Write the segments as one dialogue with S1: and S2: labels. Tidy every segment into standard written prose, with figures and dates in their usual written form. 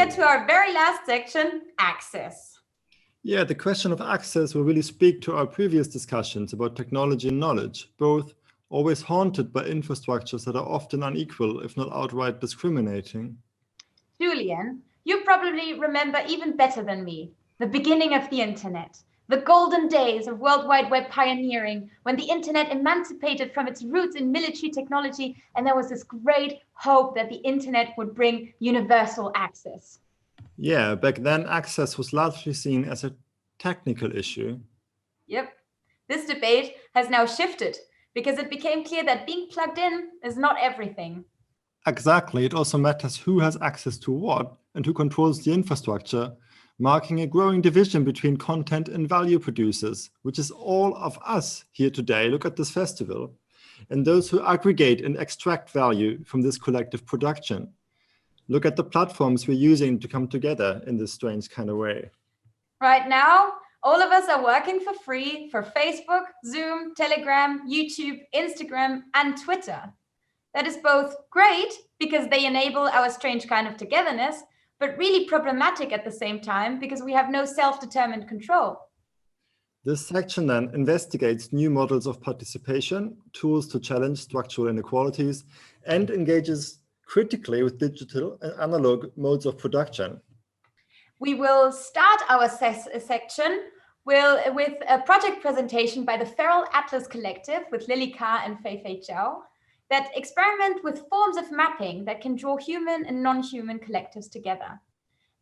S1: get to our very last section, access.
S2: Yeah, the question of access will really speak to our previous discussions about technology and knowledge, both always haunted by infrastructures that are often unequal, if not outright discriminating.
S1: Julian, you probably remember even better than me the beginning of the internet, the golden days of World Wide Web pioneering, when the internet emancipated from its roots in military technology, and there was this great hope that the internet would bring universal access.
S2: Yeah, back then access was largely seen as a technical issue.
S1: Yep. This debate has now shifted because it became clear that being plugged in is not everything.
S2: Exactly, it also matters who has access to what and who controls the infrastructure, marking a growing division between content and value producers, which is all of us here today. Look at this festival, and those who aggregate and extract value from this collective production. Look at the platforms we're using to come together in this strange kind of way.
S1: Right now, all of us are working for free for Facebook, Zoom, Telegram, YouTube, Instagram, and Twitter. That is both great because they enable our strange kind of togetherness, but really problematic at the same time because we have no self-determined control.
S2: This section then investigates new models of participation, tools to challenge structural inequalities, and engages critically with digital and analog modes of production.
S1: We will start our section with a project presentation by the Feral Atlas Collective with Lily Carr and Fei Zhao that experiment with forms of mapping that can draw human and non-human collectives together.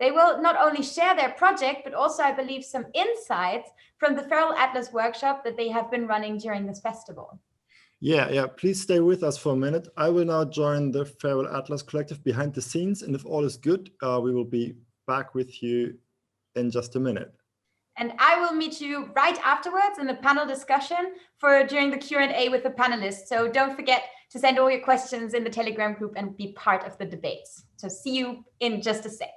S1: They will not only share their project, but also, I believe, some insights from the Feral Atlas workshop that they have been running during this festival.
S2: Yeah, please stay with us for a minute. I will now join the Feral Atlas Collective behind the scenes, and if all is good, we will be back with you in just a minute.
S1: And I will meet you right afterwards in the panel discussion during the Q&A with the panelists. So don't forget to send all your questions in the Telegram group and be part of the debates. So see you in just a sec.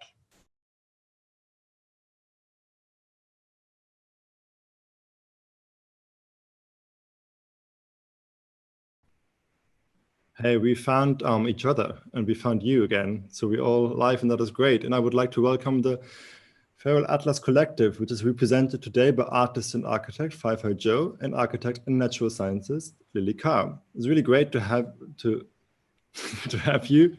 S2: Hey, we found each other and we found you again. So we're all live and that is great. And I would like to welcome the Feral Atlas Collective, which is represented today by artist and architect Fei Zhao and architect in natural sciences Lily Carr. It's really great to have to have you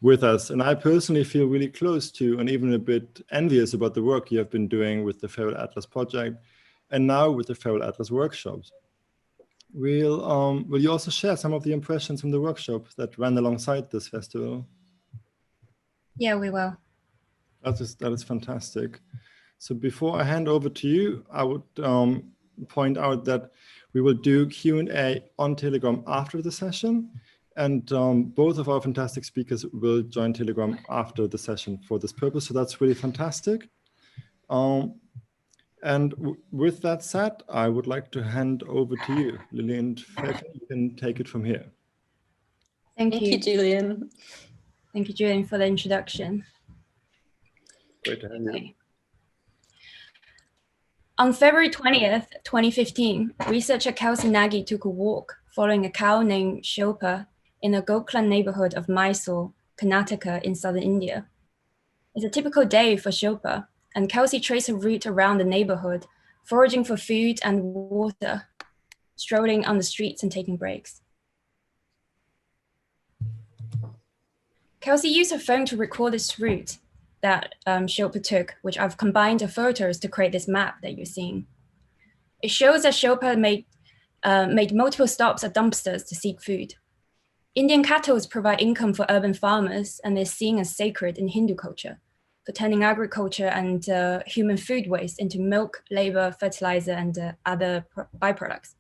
S2: with us. And I personally feel really close to and even a bit envious about the work you have been doing with the Feral Atlas project and now with the Feral Atlas workshops. Will you also share some of the impressions from the workshop that ran alongside this festival?
S3: Yeah, we will.
S2: That is fantastic. So before I hand over to you, I would point out that we will do Q&A on Telegram after the session. And both of our fantastic speakers will join Telegram after the session for this purpose. So that's really fantastic. And with that said, I would like to hand over to you, Lily, and you can take it from here.
S3: Thank you,
S4: Julian.
S3: Thank you, Julian, for the introduction.
S2: Great to have you.
S3: On February 20th, 2015, researcher Kelsey Nagy took a walk following a cow named Shilpa in the Goklan neighborhood of Mysore, Karnataka in southern India. It's a typical day for Shilpa, and Kelsey traced her route around the neighborhood, foraging for food and water, strolling on the streets and taking breaks. Kelsey used her phone to record this route that Shilpa took, which I've combined the photos to create this map that you're seeing. It shows that Shilpa made multiple stops at dumpsters to seek food. Indian cattle provide income for urban farmers, and they're seen as sacred in Hindu culture, for turning agriculture and human food waste into milk, labor, fertilizer, and other byproducts.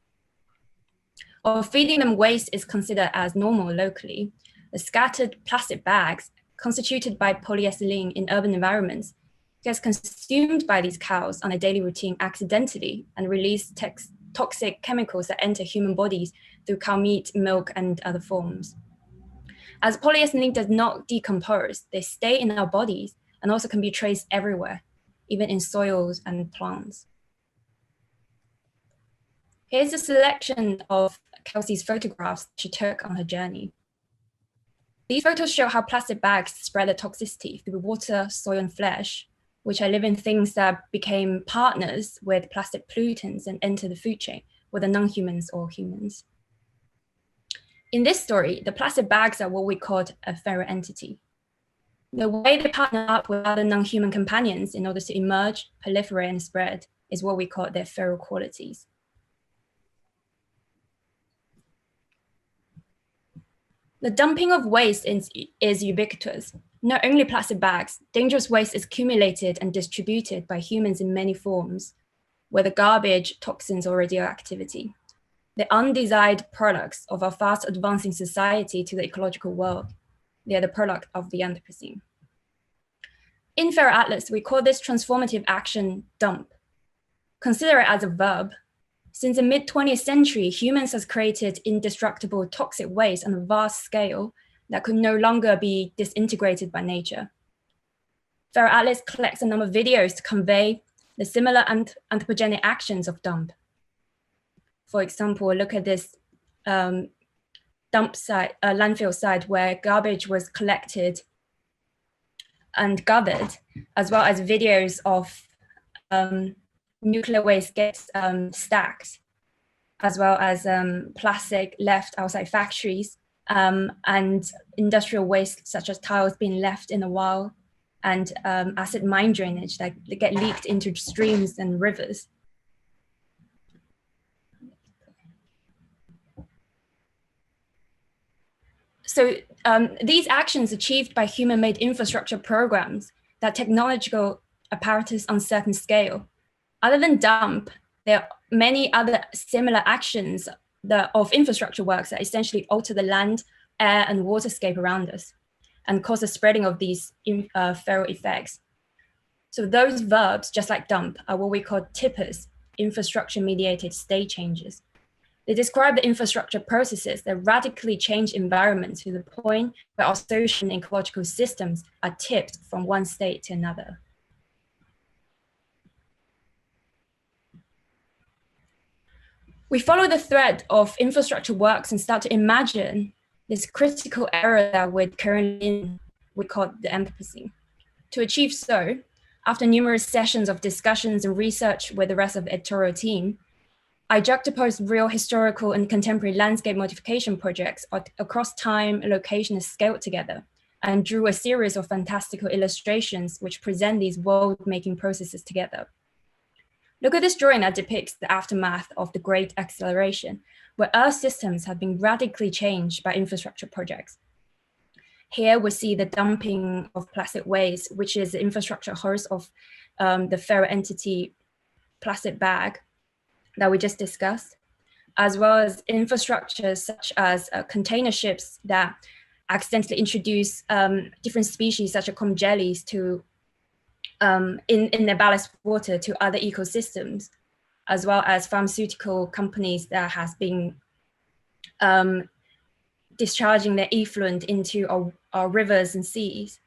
S3: While feeding them waste is considered as normal locally, the scattered plastic bags constituted by polyethylene in urban environments gets consumed by these cows on a daily routine accidentally and release toxic chemicals that enter human bodies through cow meat, milk, and other forms. As polyethylene does not decompose, they stay in our bodies and also can be traced everywhere, even in soils and plants. Here's a selection of Kelsey's photographs she took on her journey. These photos show how plastic bags spread their toxicity through water, soil, and flesh, which are living things that became partners with plastic pollutants and enter the food chain, whether non-humans or humans. In this story, the plastic bags are what we called a feral entity. The way they partner up with other non-human companions in order to emerge, proliferate, and spread is what we call their feral qualities. The dumping of waste is ubiquitous. Not only plastic bags, dangerous waste is accumulated and distributed by humans in many forms, whether garbage, toxins, or radioactivity. The undesired products of our fast advancing society to the ecological world. They are the product of the Anthropocene. In Feral Atlas, we call this transformative action dump. Consider it as a verb. Since the mid-20th century, humans have created indestructible toxic waste on a vast scale that could no longer be disintegrated by nature. Feral Atlas collects a number of videos to convey the similar anthropogenic actions of dump. For example, look at this dump site, landfill site where garbage was collected and gathered, as well as videos of nuclear waste gets stacked, as well as plastic left outside factories and industrial waste such as tiles being left in the wild and acid mine drainage that get leaked into streams and rivers. So these actions achieved by human-made infrastructure programs that technological apparatus on certain scale. Other than dump, there are many other similar actions of infrastructure works that essentially alter the land, air, and waterscape around us and cause the spreading of these feral effects. So those verbs, just like dump, are what we call tippers, infrastructure-mediated state changes. They describe the infrastructure processes that radically change environments to the point where our social and ecological systems are tipped from one state to another. We follow the thread of infrastructure works and start to imagine this critical era that we're currently in, we call the Anthropocene. To achieve so, after numerous sessions of discussions and research with the rest of the editorial team, I juxtaposed real historical and contemporary landscape modification projects across time, location, and scale together, and drew a series of fantastical illustrations which present these world-making processes together. Look at this drawing that depicts the aftermath of the Great Acceleration, where Earth systems have been radically changed by infrastructure projects. Here we see the dumping of plastic waste, which is the infrastructure host of the feral entity plastic bag that we just discussed, as well as infrastructures such as container ships that accidentally introduce different species such as comb jellies to in their ballast water to other ecosystems, as well as pharmaceutical companies that has been discharging their effluent into our rivers and seas,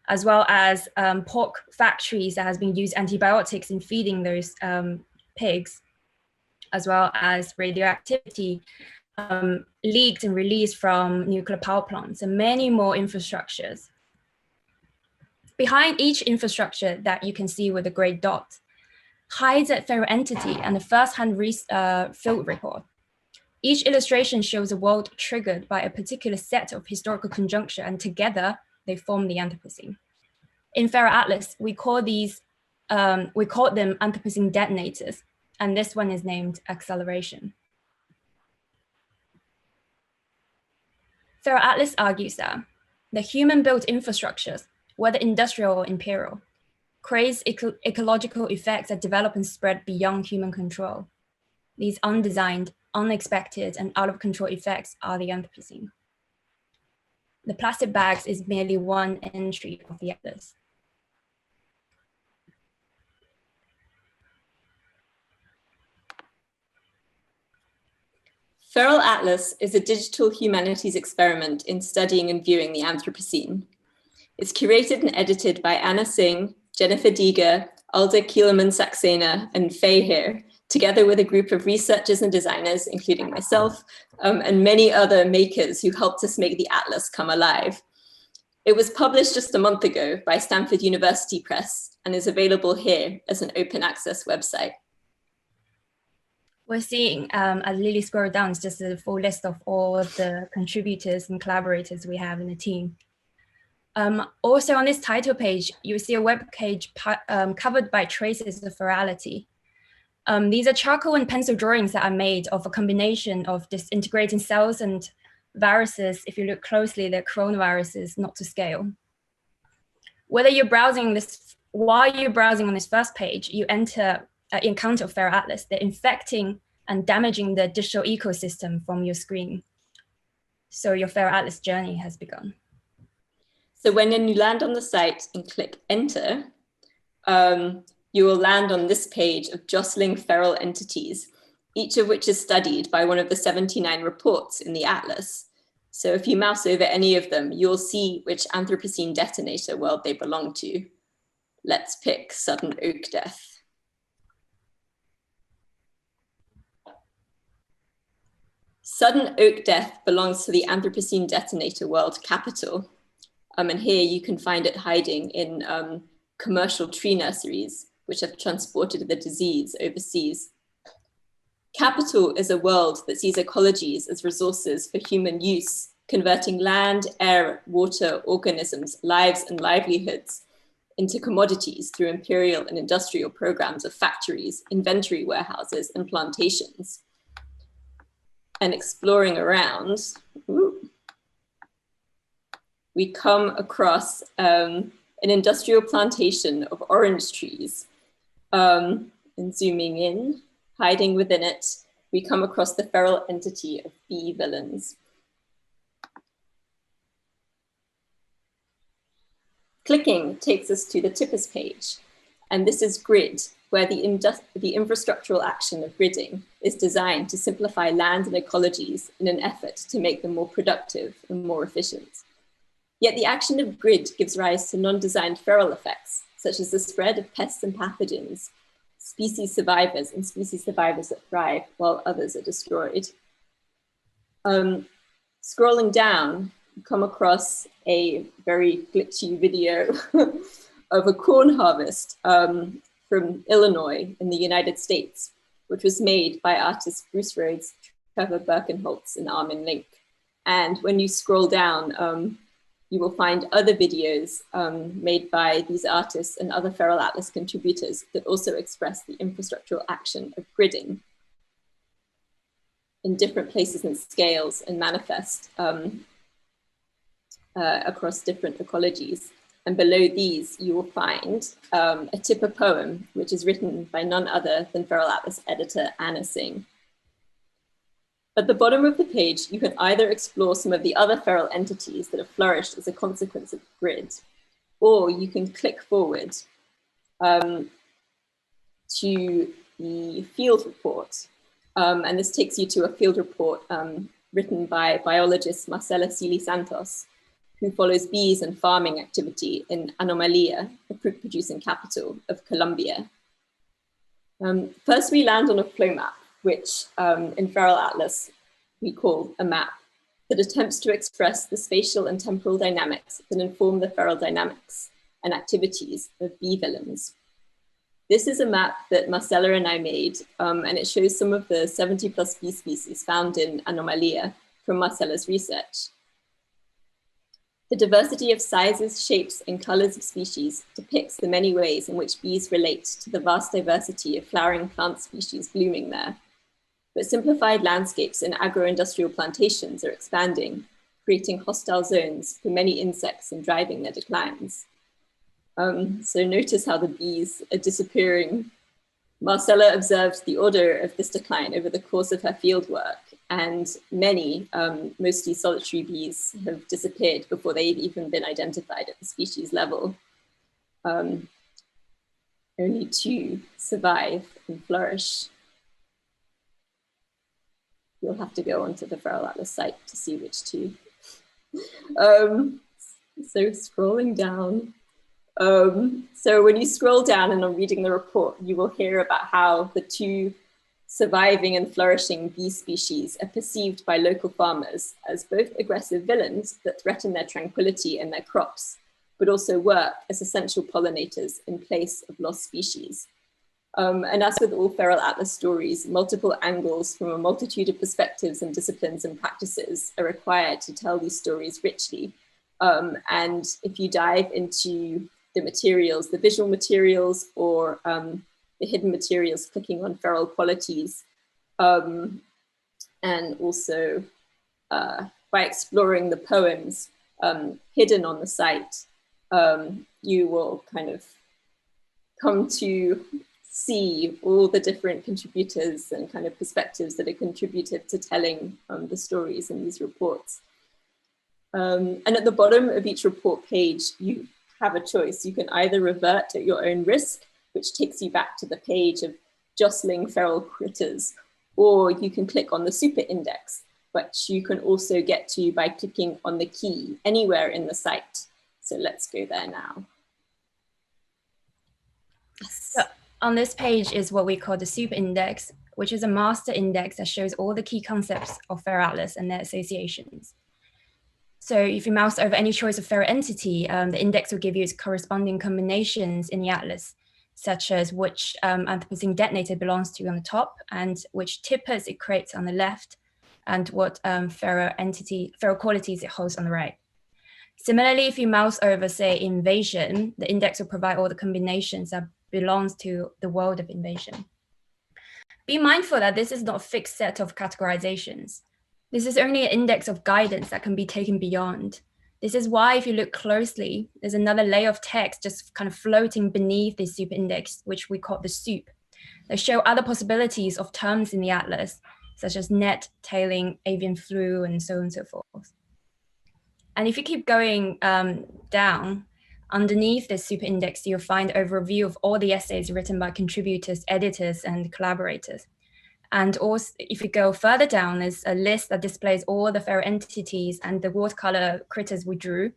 S3: as well as pork factories that has been used antibiotics in feeding those pigs, as well as radioactivity leaked and released from nuclear power plants, and many more infrastructures. Behind each infrastructure that you can see with the gray dot hides a feral entity and a first-hand field report. Each illustration shows a world triggered by a particular set of historical conjuncture, and together they form the Anthropocene. In Feral Atlas, we call them Anthropocene detonators, and this one is named Acceleration. Feral Atlas argues that the human-built infrastructures, whether industrial or imperial, creates ecological effects that develop and spread beyond human control. These undesigned, unexpected, and out-of-control effects are the Anthropocene. The plastic bags is merely one entry of the Atlas.
S4: Feral Atlas is a digital humanities experiment in studying and viewing the Anthropocene. It's curated and edited by Anna Singh, Jennifer Dieger, Alda Kieleman-Saxena, and Faye Heer, together with a group of researchers and designers, including myself, and many other makers who helped us make the atlas come alive. It was published just a month ago by Stanford University Press and is available here as an open access website.
S3: We're seeing, as Lily scrolled down, it's just a full list of all of the contributors and collaborators we have in the team. Also on this title page, you see a web page covered by traces of virality. These are charcoal and pencil drawings that are made of a combination of disintegrating cells and viruses. If you look closely, they're coronaviruses, not to scale. Whether you're browsing this, while you're browsing on this first page, you encounter Feral Atlas. They're infecting and damaging the digital ecosystem from your screen. So your Feral Atlas journey has begun.
S4: So when you land on the site and click enter, you will land on this page of jostling feral entities, each of which is studied by one of the 79 reports in the atlas. So if you mouse over any of them, you'll see which Anthropocene detonator world they belong to. Let's pick sudden oak death. Sudden oak death belongs to the Anthropocene detonator world capital. And here you can find it hiding in commercial tree nurseries, which have transported the disease overseas. Capital is a world that sees ecologies as resources for human use, converting land, air, water, organisms, lives, and livelihoods into commodities through imperial and industrial programs of factories, inventory warehouses, and plantations. And exploring around, we come across an industrial plantation of orange trees. And zooming in, hiding within it, we come across the feral entity of bee villains. Clicking takes us to the tippers page, and this is Grid, where the infrastructural action of gridding is designed to simplify land and ecologies in an effort to make them more productive and more efficient. Yet the action of grid gives rise to non-designed feral effects, such as the spread of pests and pathogens, species survivors and species survivors that thrive while others are destroyed. Scrolling down, you come across a very glitchy video of a corn harvest from Illinois in the United States, which was made by artists Bruce Rhodes, Trevor Birkenholtz, and Armin Link. And when you scroll down, you will find other videos made by these artists and other Feral Atlas contributors that also express the infrastructural action of gridding in different places and scales and manifest across different ecologies. And below these, you will find a tipper poem, which is written by none other than Feral Atlas editor Anna Singh. At the bottom of the page, you can either explore some of the other feral entities that have flourished as a consequence of grid, or you can click forward to the field report. And this takes you to a field report written by biologist Marcela Cili Santos, who follows bees and farming activity in Anomalia, the fruit-producing capital of Colombia. First, we land on a flow map, which in Feral Atlas we call a map, that attempts to express the spatial and temporal dynamics that inform the feral dynamics and activities of bee villains. This is a map that Marcela and I made, and it shows some of the 70+ bee species found in Anomalia from Marcela's research. The diversity of sizes, shapes, and colors of species depicts the many ways in which bees relate to the vast diversity of flowering plant species blooming there. But simplified landscapes and agro-industrial plantations are expanding, creating hostile zones for many insects and driving their declines. So notice how the bees are disappearing. Marcela observed the order of this decline over the course of her fieldwork, and many, mostly solitary bees, have disappeared before they've even been identified at the species level. Only 2 survive and flourish. You'll have to go onto the Feral Atlas site to see which 2. So scrolling down. So when you scroll down and I'm reading the report, you will hear about how the 2 surviving and flourishing bee species are perceived by local farmers as both aggressive villains that threaten their tranquility and their crops, but also work as essential pollinators in place of lost species. And as with all Feral Atlas stories, multiple angles from a multitude of perspectives and disciplines and practices are required to tell these stories richly. And if you dive into the materials, the visual materials or the hidden materials, clicking on feral qualities, and also by exploring the poems hidden on the site, you will kind of come to see all the different contributors and kind of perspectives that are contributed to telling the stories in these reports. And at the bottom of each report page, you have a choice. You can either revert at your own risk, which takes you back to the page of jostling feral critters, or you can click on the super index, which you can also get to by clicking on the key anywhere in the site. So let's go there now. Yes.
S3: So on this page is what we call the super index, which is a master index that shows all the key concepts of Feral Atlas and their associations. So if you mouse over any choice of feral entity, the index will give you its corresponding combinations in the atlas, such as which Anthropocene detonator belongs to on the top and which tippers it creates on the left, and what feral qualities it holds on the right. Similarly, if you mouse over, say, invasion, the index will provide all the combinations that belongs to the world of invasion. Be mindful that this is not a fixed set of categorizations. This is only an index of guidance that can be taken beyond. This is why, if you look closely, there's another layer of text just kind of floating beneath this super index, which we call the soup. They show other possibilities of terms in the atlas, such as net, tailing, avian flu, and so on and so forth. And if you keep going down, underneath this super index, you'll find an overview of all the essays written by contributors, editors, and collaborators. And also, if you go further down, there's a list that displays all the feral entities and the watercolor critters we drew,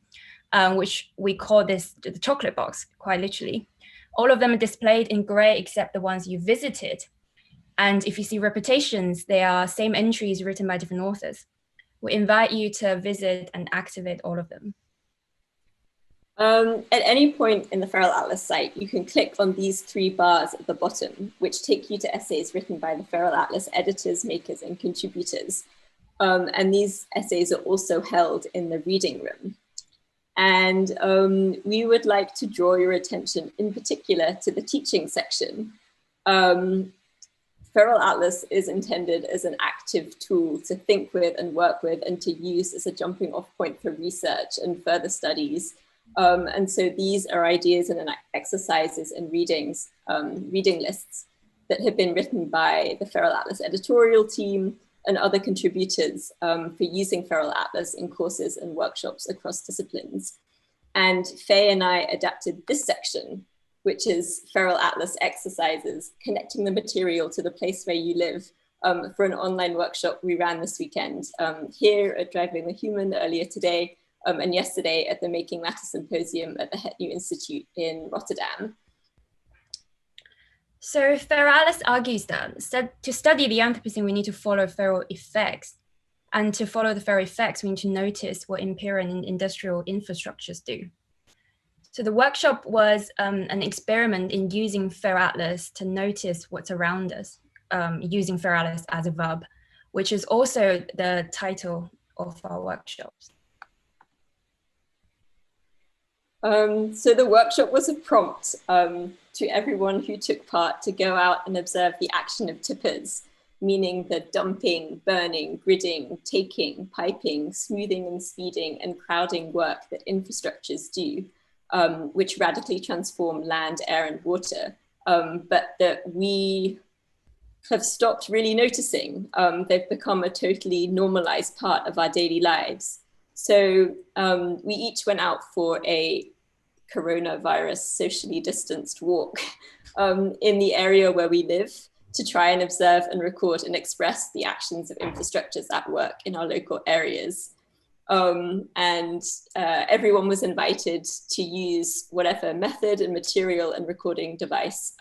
S3: which we call this the chocolate box, quite literally. All of them are displayed in gray except the ones you visited. And if you see repetitions, they are same entries written by different authors. We invite you to visit and activate all of them.
S4: At any point in the Feral Atlas site, you can click on these 3 bars at the bottom, which take you to essays written by the Feral Atlas editors, makers, and contributors. And these essays are also held in the reading room. And we would like to draw your attention in particular to the teaching section. Feral Atlas is intended as an active tool to think with and work with and to use as a jumping off point for research and further studies. And so these are ideas and exercises and readings, reading lists that have been written by the Feral Atlas editorial team and other contributors for using Feral Atlas in courses and workshops across disciplines. And Faye and I adapted this section, which is Feral Atlas exercises, connecting the material to the place where you live, for an online workshop we ran this weekend here at Driving the Human earlier today, and yesterday at the Making Matter Symposium at the Het Nu Institute in Rotterdam.
S3: So Feral Atlas argues that to study the Anthropocene, we need to follow feral effects. And to follow the feral effects, we need to notice what imperial and industrial infrastructures do. So the workshop was an experiment in using Feral Atlas to notice what's around us, using Feral Atlas as a verb, which is also the title of our workshops.
S4: So the workshop was a prompt to everyone who took part to go out and observe the action of tippers, meaning the dumping, burning, gridding, taking, piping, smoothing and speeding and crowding work that infrastructures do, which radically transform land, air and water, but that we have stopped really noticing. They've become a totally normalized part of our daily lives. So we each went out for a coronavirus socially distanced walk in the area where we live to try and observe and record and express the actions of infrastructures at work in our local areas. And everyone was invited to use whatever method and material and recording device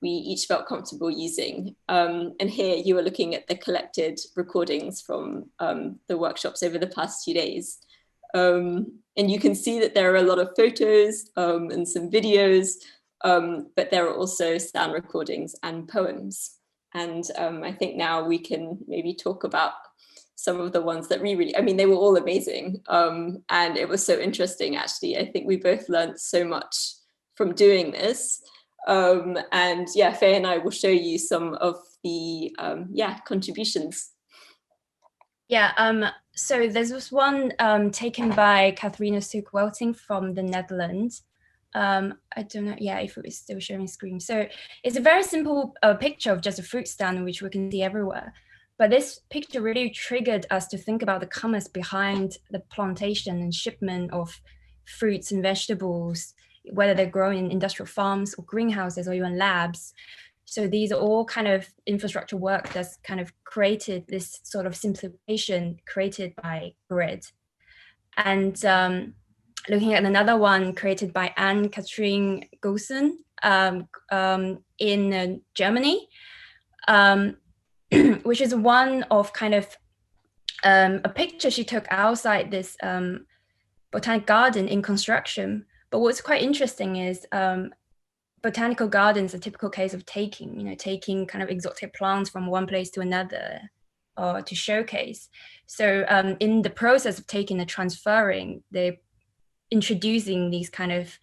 S4: we each felt comfortable using. And here you are looking at the collected recordings from the workshops over the past 2 days. And you can see that there are a lot of photos and some videos, but there are also sound recordings and poems. And I think now we can maybe talk about some of the ones that we really, I mean, they were all amazing. And it was so interesting, actually. I think we both learned so much from doing this. And yeah, Faye and I will show you some of the contributions.
S3: Yeah, so there's this one taken by Katharina Soek-Welting from the Netherlands. I don't know, yeah, if it was still showing screen. So it's a very simple picture of just a fruit stand, which we can see everywhere. But this picture really triggered us to think about the commerce behind the plantation and shipment of fruits and vegetables, whether they're grown in industrial farms or greenhouses or even labs. So these are all kind of infrastructure work that's kind of created this sort of simplification created by grid. And looking at another one created by Anne-Kathrin Goossen in Germany, which is one of kind of a picture she took outside this botanic garden in construction. But what's quite interesting is botanical gardens are a typical case of taking kind of exotic plants from one place to another or to showcase. So in the process of taking and transferring, they're introducing these kind of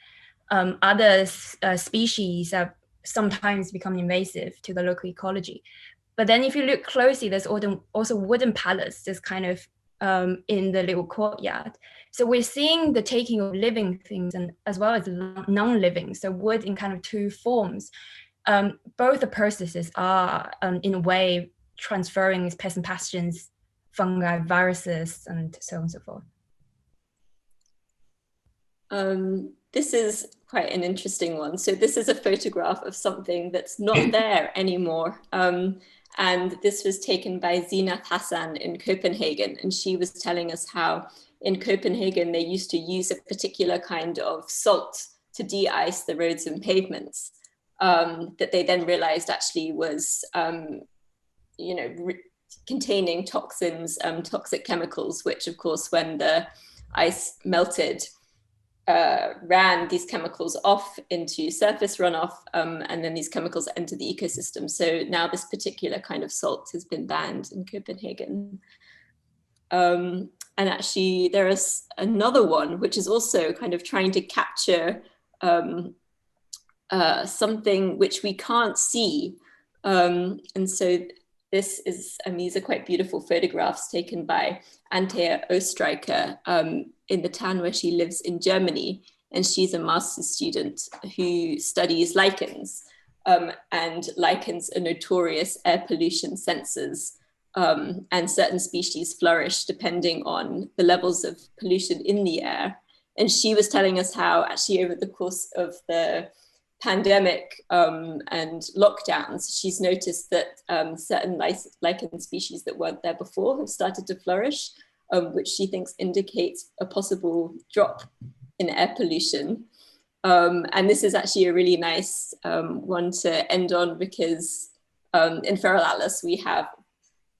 S3: other species that sometimes become invasive to the local ecology. But then if you look closely, there's also wooden pallets just kind of in the little courtyard. So we're seeing the taking of living things and as well as non-living, so wood in kind of two forms. Both the processes are in a way transferring these pests and pathogens, fungi, viruses, and so on and so forth.
S4: This is quite an interesting one. So this is a photograph of something that's not there anymore. And this was taken by Zeenath Hassan in Copenhagen. And she was telling us how in Copenhagen, they used to use a particular kind of salt to de-ice the roads and pavements that they then realized actually was, containing toxins, toxic chemicals, which of course, when the ice melted, ran these chemicals off into surface runoff, and then these chemicals enter the ecosystem. So now this particular kind of salt has been banned in Copenhagen. And actually there is another one, which is also kind of trying to capture something which we can't see. And so this is, these are quite beautiful photographs taken by Antea Oostrijker in the town where she lives in Germany. And she's a master's student who studies lichens. And lichens are notorious air pollution sensors. And certain species flourish depending on the levels of pollution in the air. And she was telling us how actually over the course of the pandemic and lockdowns, she's noticed that certain lichen species that weren't there before have started to flourish, which she thinks indicates a possible drop in air pollution. And this is actually a really nice one to end on, because in Feral Atlas, we have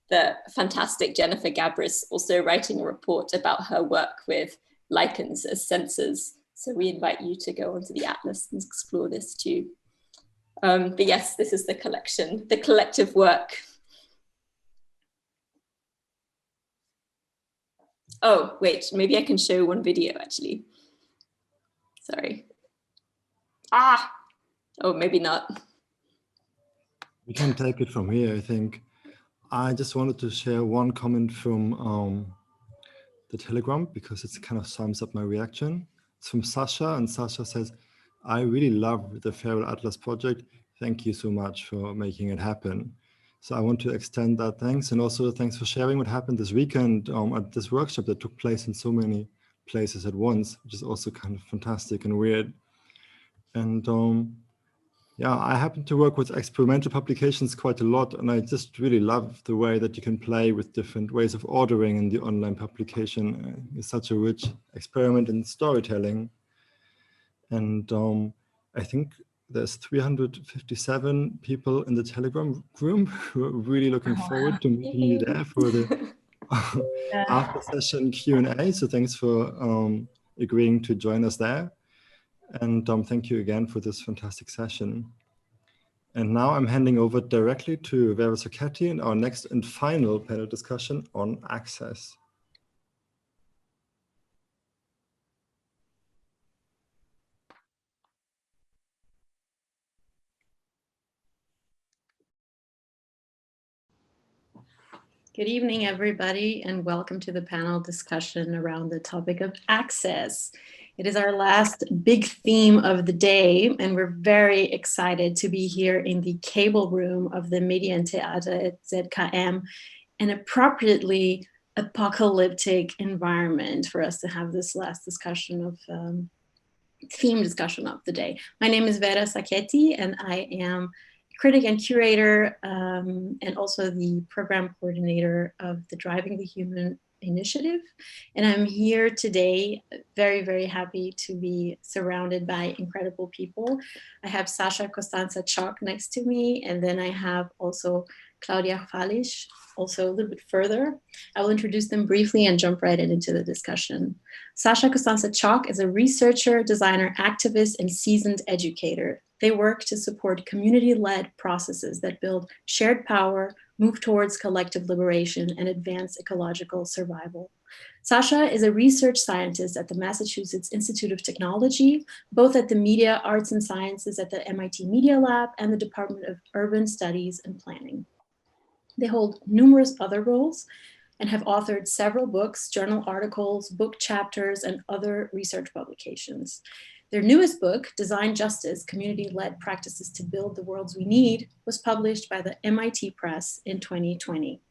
S4: the fantastic Jennifer Gabrus also writing a report about her work with lichens as sensors. So we invite you to go onto the Atlas and explore this too. But yes, this is the collection, the collective work. Oh, wait, maybe I can show one video actually. Sorry. Oh, maybe not.
S2: We can take it from here, I think. I just wanted to share one comment from the Telegram, because it kind of sums up my reaction. It's from Sasha, and Sasha says, I really love the Feral Atlas project. Thank you so much for making it happen. So I want to extend that thanks, and also thanks for sharing what happened this weekend at this workshop that took place in so many places at once, which is also kind of fantastic and weird. And yeah, I happen to work with experimental publications quite a lot, and I just really love the way that you can play with different ways of ordering in the online publication. It's such a rich experiment in storytelling. And I think there's 357 people in the Telegram room who are really looking forward to meeting you there for the after session Q&A. So thanks for agreeing to join us there. And thank you again for this fantastic session. And now I'm handing over directly to Vera Socchetti in our next and final panel discussion on access.
S5: Good evening, everybody, and welcome to the panel discussion around the topic of access. It is our last big theme of the day, and we're very excited to be here in the cable room of the Medientheater at ZKM, an appropriately apocalyptic environment for us to have this last discussion of theme discussion of the day. My name is Vera Socchetti, and I am critic and curator, and also the program coordinator of the Driving the Human initiative. And I'm here today, very, very happy to be surrounded by incredible people. I have Sasha Costanza Chalk next to me, and then I have also Claudia Falisch, also a little bit further. I will introduce them briefly and jump right into the discussion. Sasha Costanza Chalk is a researcher, designer, activist, and seasoned educator. They work to support community-led processes that build shared power, move towards collective liberation, and advance ecological survival. Sasha is a research scientist at the Massachusetts Institute of Technology, both at the Media, Arts, and Sciences at the MIT Media Lab and the Department of Urban Studies and Planning. They hold numerous other roles and have authored several books, journal articles, book chapters, and other research publications. Their newest book, Design Justice, Community-Led Practices to Build the Worlds We Need, was published by the MIT Press in 2020.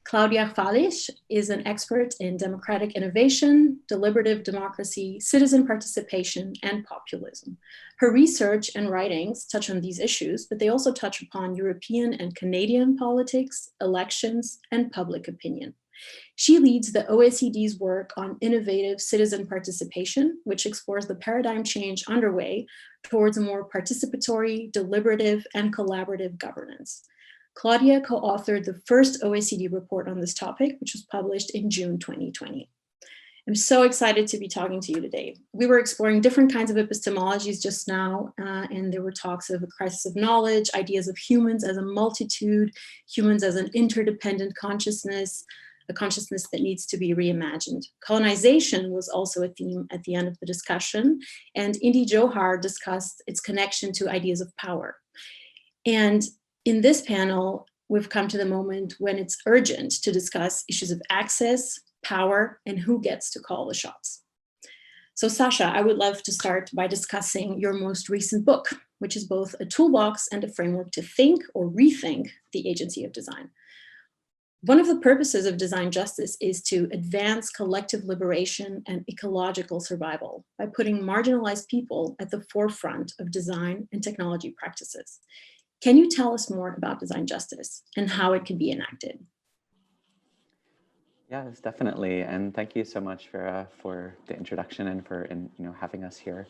S5: Claudia Falisch is an expert in democratic innovation, deliberative democracy, citizen participation, and populism. Her research and writings touch on these issues, but they also touch upon European and Canadian politics, elections, and public opinion. She leads the OSCD's work on innovative citizen participation, which explores the paradigm change underway towards a more participatory, deliberative, and collaborative governance. Claudia co-authored the first OECD report on this topic, which was published in June 2020. I'm so excited to be talking to you today. We were exploring different kinds of epistemologies just now, and there were talks of a crisis of knowledge, ideas of humans as a multitude, humans as an interdependent consciousness, a consciousness that needs to be reimagined. Colonization was also a theme at the end of the discussion, and Indy Johar discussed its connection to ideas of power. And in this panel, we've come to the moment when it's urgent to discuss issues of access, power, and who gets to call the shots. So Sasha, I would love to start by discussing your most recent book, which is both a toolbox and a framework to think or rethink the agency of design. One of the purposes of Design Justice is to advance collective liberation and ecological survival by putting marginalized people at the forefront of design and technology practices. Can you tell us more about Design Justice and how it can be enacted?
S6: Yes, definitely. And thank you so much, Vera, for the introduction and for having us here.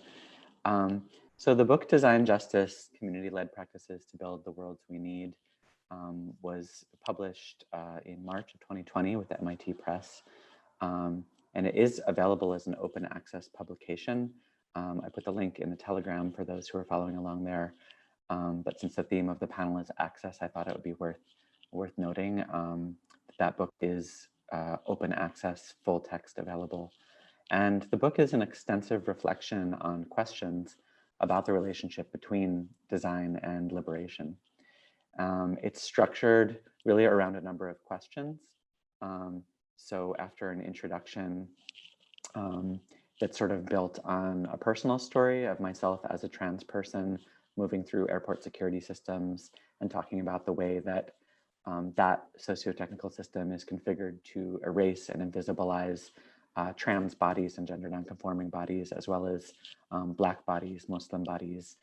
S6: So the book Design Justice, Community-Led Practices to Build the Worlds We Need was published in March of 2020 with the MIT Press. And it is available as an open access publication. I put the link in the Telegram for those who are following along there. But since the theme of the panel is access, I thought it would be worth noting that book is open access, full text available. And the book is an extensive reflection on questions about the relationship between design and liberation. It's structured really around a number of questions. So after an introduction that's sort of built on a personal story of myself as a trans person moving through airport security systems and talking about the way that that socio-technical system is configured to erase and invisibilize trans bodies and gender nonconforming bodies, as well as Black bodies, Muslim bodies,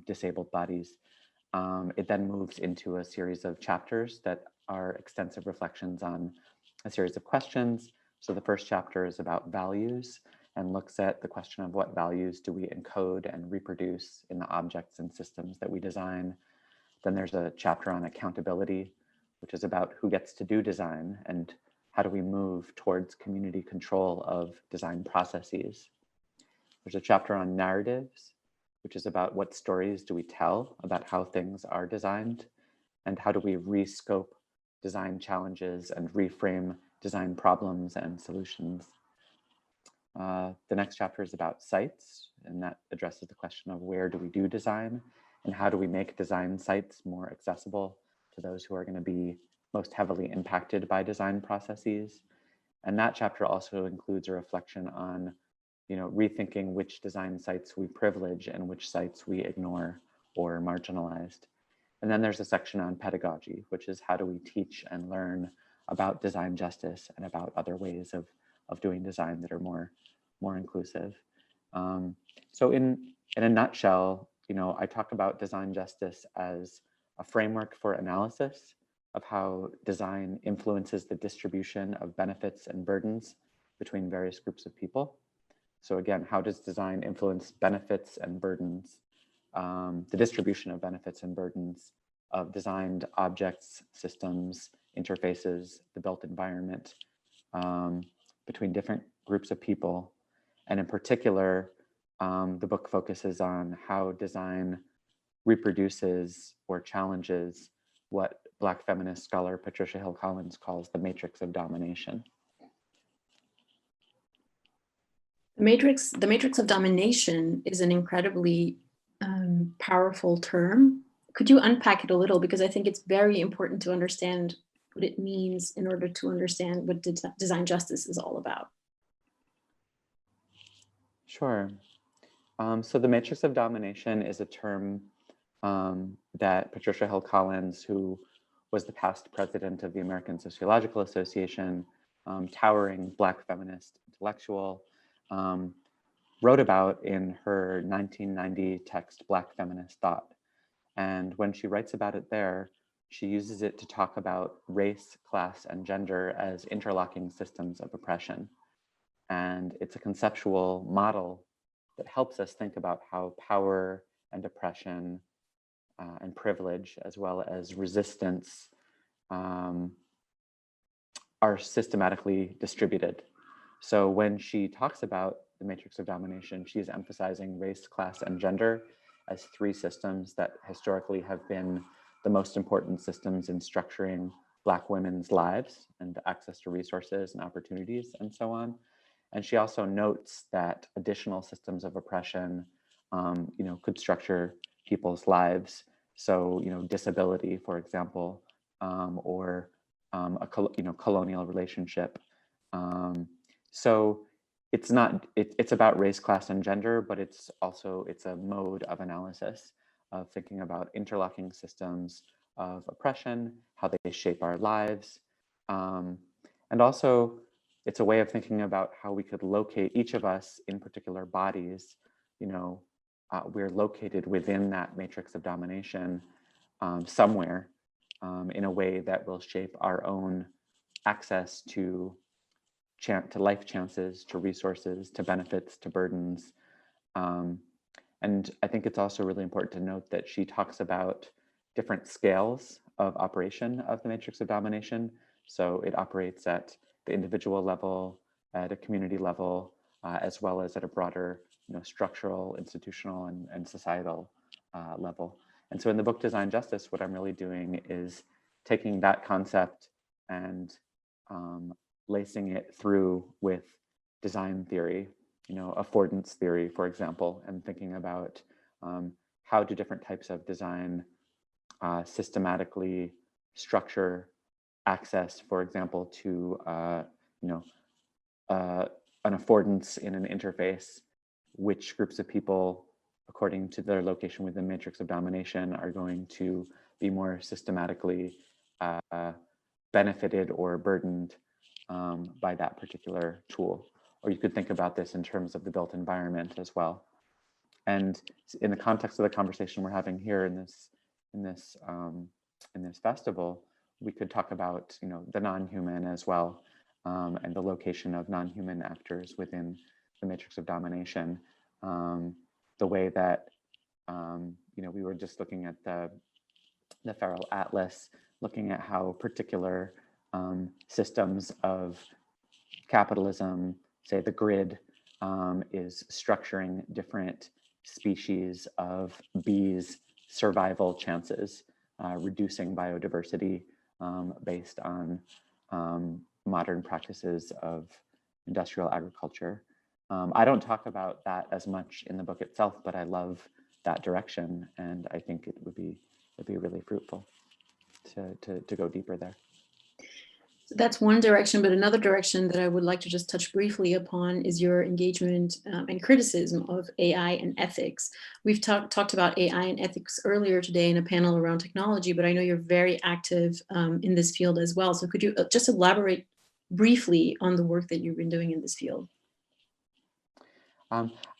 S6: disabled bodies. It then moves into a series of chapters that are extensive reflections on a series of questions. So the first chapter is about values and looks at the question of what values do we encode and reproduce in the objects and systems that we design. Then there's a chapter on accountability, which is about who gets to do design and how do we move towards community control of design processes. There's a chapter on narratives, which is about what stories do we tell about how things are designed and how do we rescope design challenges and reframe design problems and solutions. The next chapter is about sites, and that addresses the question of where do we do design and how do we make design sites more accessible to those who are going to be most heavily impacted by design processes. And that chapter also includes a reflection on, rethinking which design sites we privilege and which sites we ignore or marginalized. And then there's a section on pedagogy, which is how do we teach and learn about design justice and about other ways of doing design that are more inclusive. So in a nutshell, I talk about design justice as a framework for analysis of how design influences the distribution of benefits and burdens between various groups of people. So again, how does design influence benefits and burdens, the distribution of benefits and burdens of designed objects, systems, interfaces, the built environment, between different groups of people. And in particular, the book focuses on how design reproduces or challenges what Black feminist scholar Patricia Hill Collins calls the matrix of domination.
S5: The matrix of domination is an incredibly powerful term. Could you unpack it a little? Because I think it's very important to understand what it means in order to understand what design justice is all about.
S6: Sure. So the matrix of domination is a term that Patricia Hill Collins, who was the past president of the American Sociological Association, towering Black feminist intellectual, wrote about in her 1990 text, Black Feminist Thought. And when she writes about it there, she uses it to talk about race, class, and gender as interlocking systems of oppression. And it's a conceptual model that helps us think about how power and oppression and privilege, as well as resistance, are systematically distributed. So when she talks about the matrix of domination, she's emphasizing race, class, and gender as three systems that historically have been the most important systems in structuring Black women's lives and access to resources and opportunities and so on. And she also notes that additional systems of oppression, could structure people's lives. So, disability, for example, or a colonial relationship. So it's not, it's about race, class, and gender, but it's a mode of analysis of thinking about interlocking systems of oppression, how they shape our lives. And also it's a way of thinking about how we could locate each of us in particular bodies. We're located within that matrix of domination somewhere in a way that will shape our own access to life chances, to resources, to benefits, to burdens. And I think it's also really important to note that she talks about different scales of operation of the matrix of domination. So it operates at the individual level, at a community level, as well as at a broader, structural, institutional, and societal level. And so in the book Design Justice, what I'm really doing is taking that concept and lacing it through with design theory, affordance theory, for example, and thinking about how do different types of design systematically structure access, for example, to an affordance in an interface, which groups of people, according to their location within the matrix of domination, are going to be more systematically benefited or burdened by that particular tool. Or you could think about this in terms of the built environment as well. And in the context of the conversation we're having here in this festival, we could talk about the non-human as well, and the location of non-human actors within the matrix of domination. The way that, we were just looking at the Feral Atlas, looking at how particular systems of capitalism, say the grid, is structuring different species of bees' survival chances, reducing biodiversity based on modern practices of industrial agriculture. I don't talk about that as much in the book itself, but I love that direction, and I think it would be really fruitful to go deeper there.
S5: So that's one direction, but another direction that I would like to just touch briefly upon is your engagement and criticism of AI and ethics. We've talked about AI and ethics earlier today in a panel around technology, but I know you're very active in this field as well. So could you just elaborate briefly on the work that you've been doing in this field?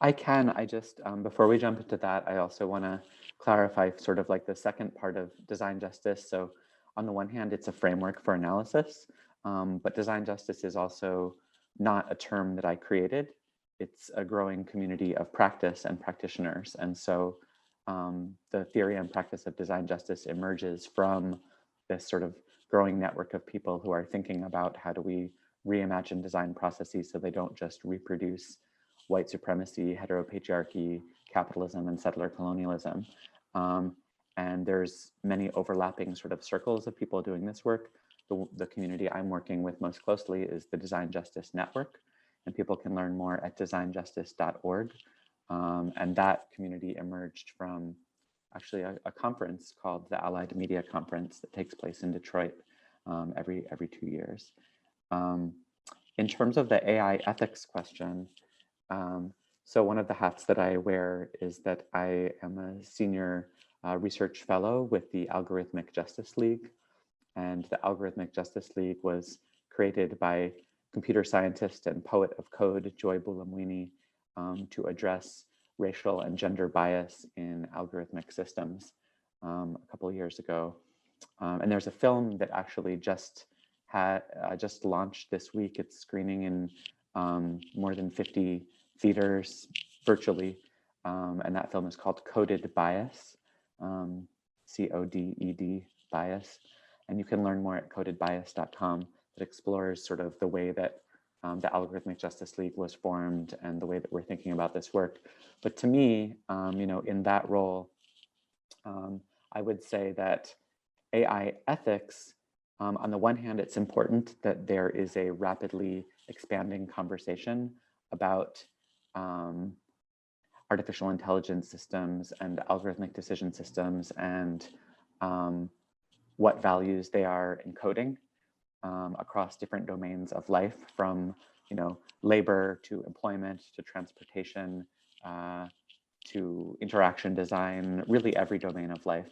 S6: I can. I just, before we jump into that, I also want to clarify sort of like the second part of design justice. So on the one hand, it's a framework for analysis, but design justice is also not a term that I created. It's a growing community of practice and practitioners. And so the theory and practice of design justice emerges from this sort of growing network of people who are thinking about how do we reimagine design processes so they don't just reproduce white supremacy, heteropatriarchy, capitalism, and settler colonialism. And there's many overlapping sort of circles of people doing this work. The community I'm working with most closely is the Design Justice Network, and people can learn more at designjustice.org. And that community emerged from actually a conference called the Allied Media Conference that takes place in Detroit every 2 years. In terms of the AI ethics question, so one of the hats that I wear is that I am a senior research fellow with the Algorithmic Justice League. And the Algorithmic Justice League was created by computer scientist and poet of code, Joy Buolamwini, to address racial and gender bias in algorithmic systems a couple of years ago. And there's a film that actually just launched this week. It's screening in more than 50 theaters virtually. And that film is called Coded Bias, CODED bias. And you can learn more at codedbias.com that explores sort of the way that the Algorithmic Justice League was formed and the way that we're thinking about this work. But to me, in that role, I would say that AI ethics, on the one hand, it's important that there is a rapidly expanding conversation about artificial intelligence systems and algorithmic decision systems and what values they are encoding across different domains of life, from labor to employment to transportation to interaction design. Really every domain of life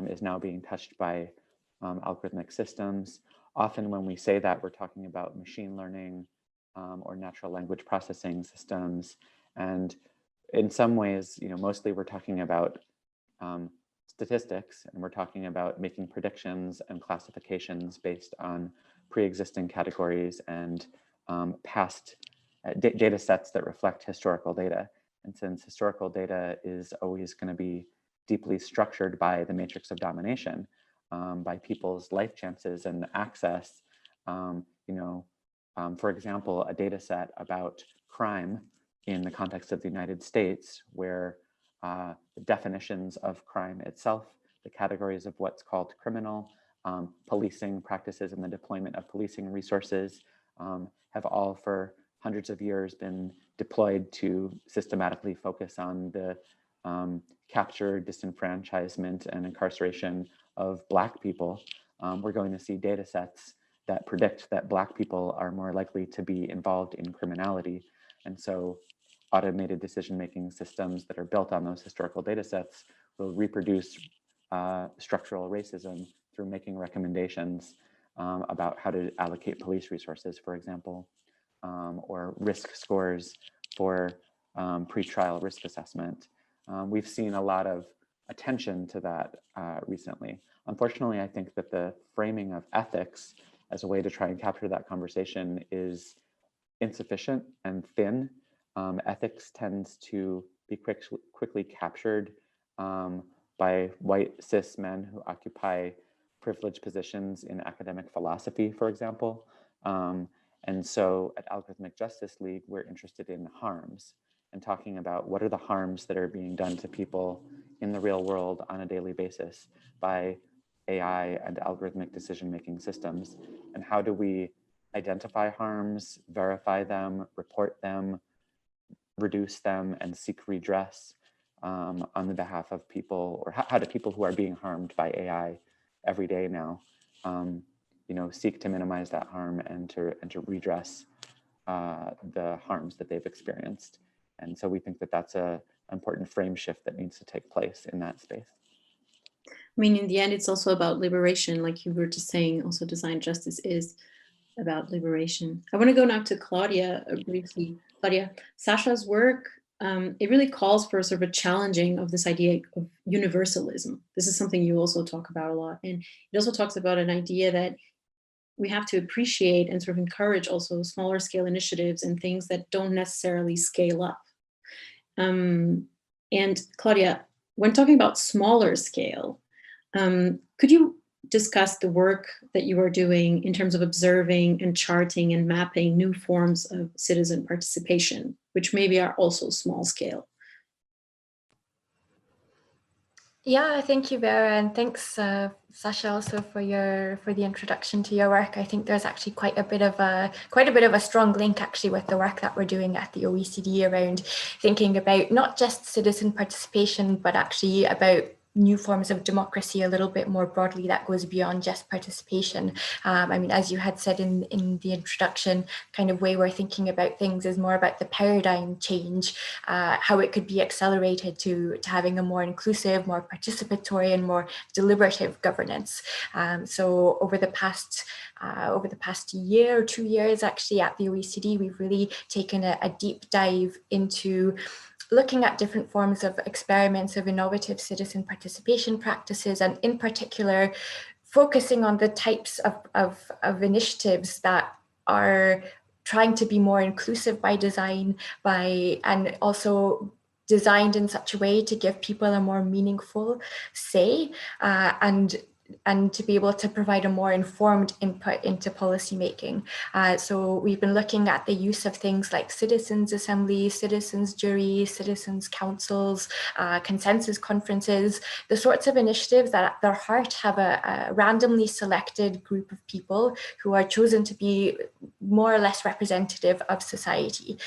S6: is now being touched by algorithmic systems. Often when we say that, we're talking about machine learning or natural language processing systems. And in some ways, mostly we're talking about statistics, and we're talking about making predictions and classifications based on pre-existing categories and past data sets that reflect historical data. And since historical data is always going to be deeply structured by the matrix of domination, by people's life chances and access, for example, a data set about crime in the context of the United States, where the definitions of crime itself, the categories of what's called criminal, policing practices and the deployment of policing resources have all for hundreds of years been deployed to systematically focus on the capture, disenfranchisement, and incarceration of Black people. We're going to see data sets that predict that Black people are more likely to be involved in criminality. And so automated decision-making systems that are built on those historical data sets will reproduce structural racism through making recommendations about how to allocate police resources, for example, or risk scores for pretrial risk assessment. We've seen a lot of attention to that recently. Unfortunately, I think that the framing of ethics as a way to try and capture that conversation is insufficient and thin. ethics tends to be quickly captured by white cis men who occupy privileged positions in academic philosophy, for example. And so at Algorithmic Justice League, we're interested in harms and talking about what are the harms that are being done to people in the real world on a daily basis by AI and algorithmic decision-making systems, and how do we identify harms, verify them, report them, reduce them, and seek redress on the behalf of people, or how do people who are being harmed by AI every day now, seek to minimize that harm and to redress the harms that they've experienced. And so we think that that's an important frame shift that needs to take place in that space.
S5: I mean, in the end, it's also about liberation, like you were just saying. Also, design justice is about liberation. I want to go now to Claudia briefly. Claudia, Sasha's work, it really calls for sort of a challenging of this idea of universalism. This is something you also talk about a lot. And it also talks about an idea that we have to appreciate and sort of encourage also smaller scale initiatives and things that don't necessarily scale up. And Claudia, when talking about smaller scale, could you discuss the work that you are doing in terms of observing and charting and mapping new forms of citizen participation, which maybe are also small scale?
S7: Yeah, thank you, Vera, and thanks, Sasha, also for the introduction to your work. I think there's actually quite a bit of a strong link actually with the work that we're doing at the OECD around thinking about not just citizen participation, but actually about new forms of democracy a little bit more broadly that goes beyond just participation. I mean, as you had said in the introduction, kind of way we're thinking about things is more about the paradigm change, how it could be accelerated to having a more inclusive, more participatory and more deliberative governance. So over the past year or 2 years, actually at the OECD, we've really taken a deep dive into looking at different forms of experiments of innovative citizen participation practices, and in particular, focusing on the types of initiatives that are trying to be more inclusive by design, and also designed in such a way to give people a more meaningful say, and to be able to provide a more informed input into policymaking. So we've been looking at the use of things like citizens' assemblies, citizens' juries, citizens' councils, consensus conferences, the sorts of initiatives that at their heart have a randomly selected group of people who are chosen to be more or less representative of society.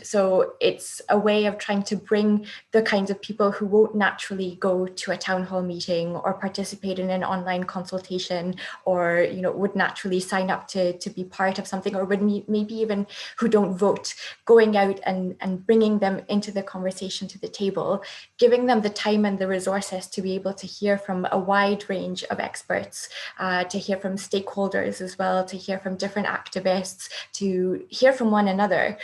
S7: So it's a way of trying to bring the kinds of people who won't naturally go to a town hall meeting or participate in an online consultation, or would naturally sign up to be part of something, or would maybe even who don't vote, going out and bringing them into the conversation to the table, giving them the time and the resources to be able to hear from a wide range of experts, to hear from stakeholders as well, to hear from different activists, to hear from one another,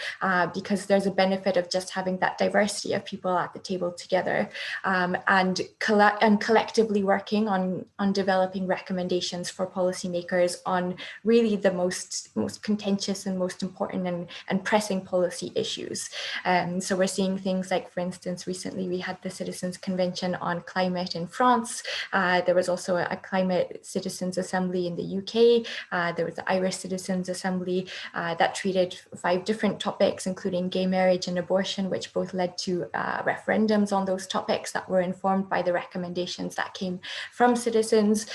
S7: because there's a benefit of just having that diversity of people at the table together, and collectively working on developing recommendations for policymakers on really the most contentious and most important and pressing policy issues. So we're seeing things like, for instance, recently we had the Citizens Convention on Climate in France. There was also a Climate Citizens Assembly in the UK. There was the Irish Citizens Assembly that treated 5 different topics, including gay marriage and abortion, which both led to referendums on those topics that were informed by the recommendations that came from citizens.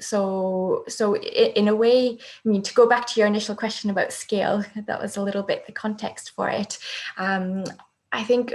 S7: So in a way, I mean, to go back to your initial question about scale, that was a little bit the context for it. I think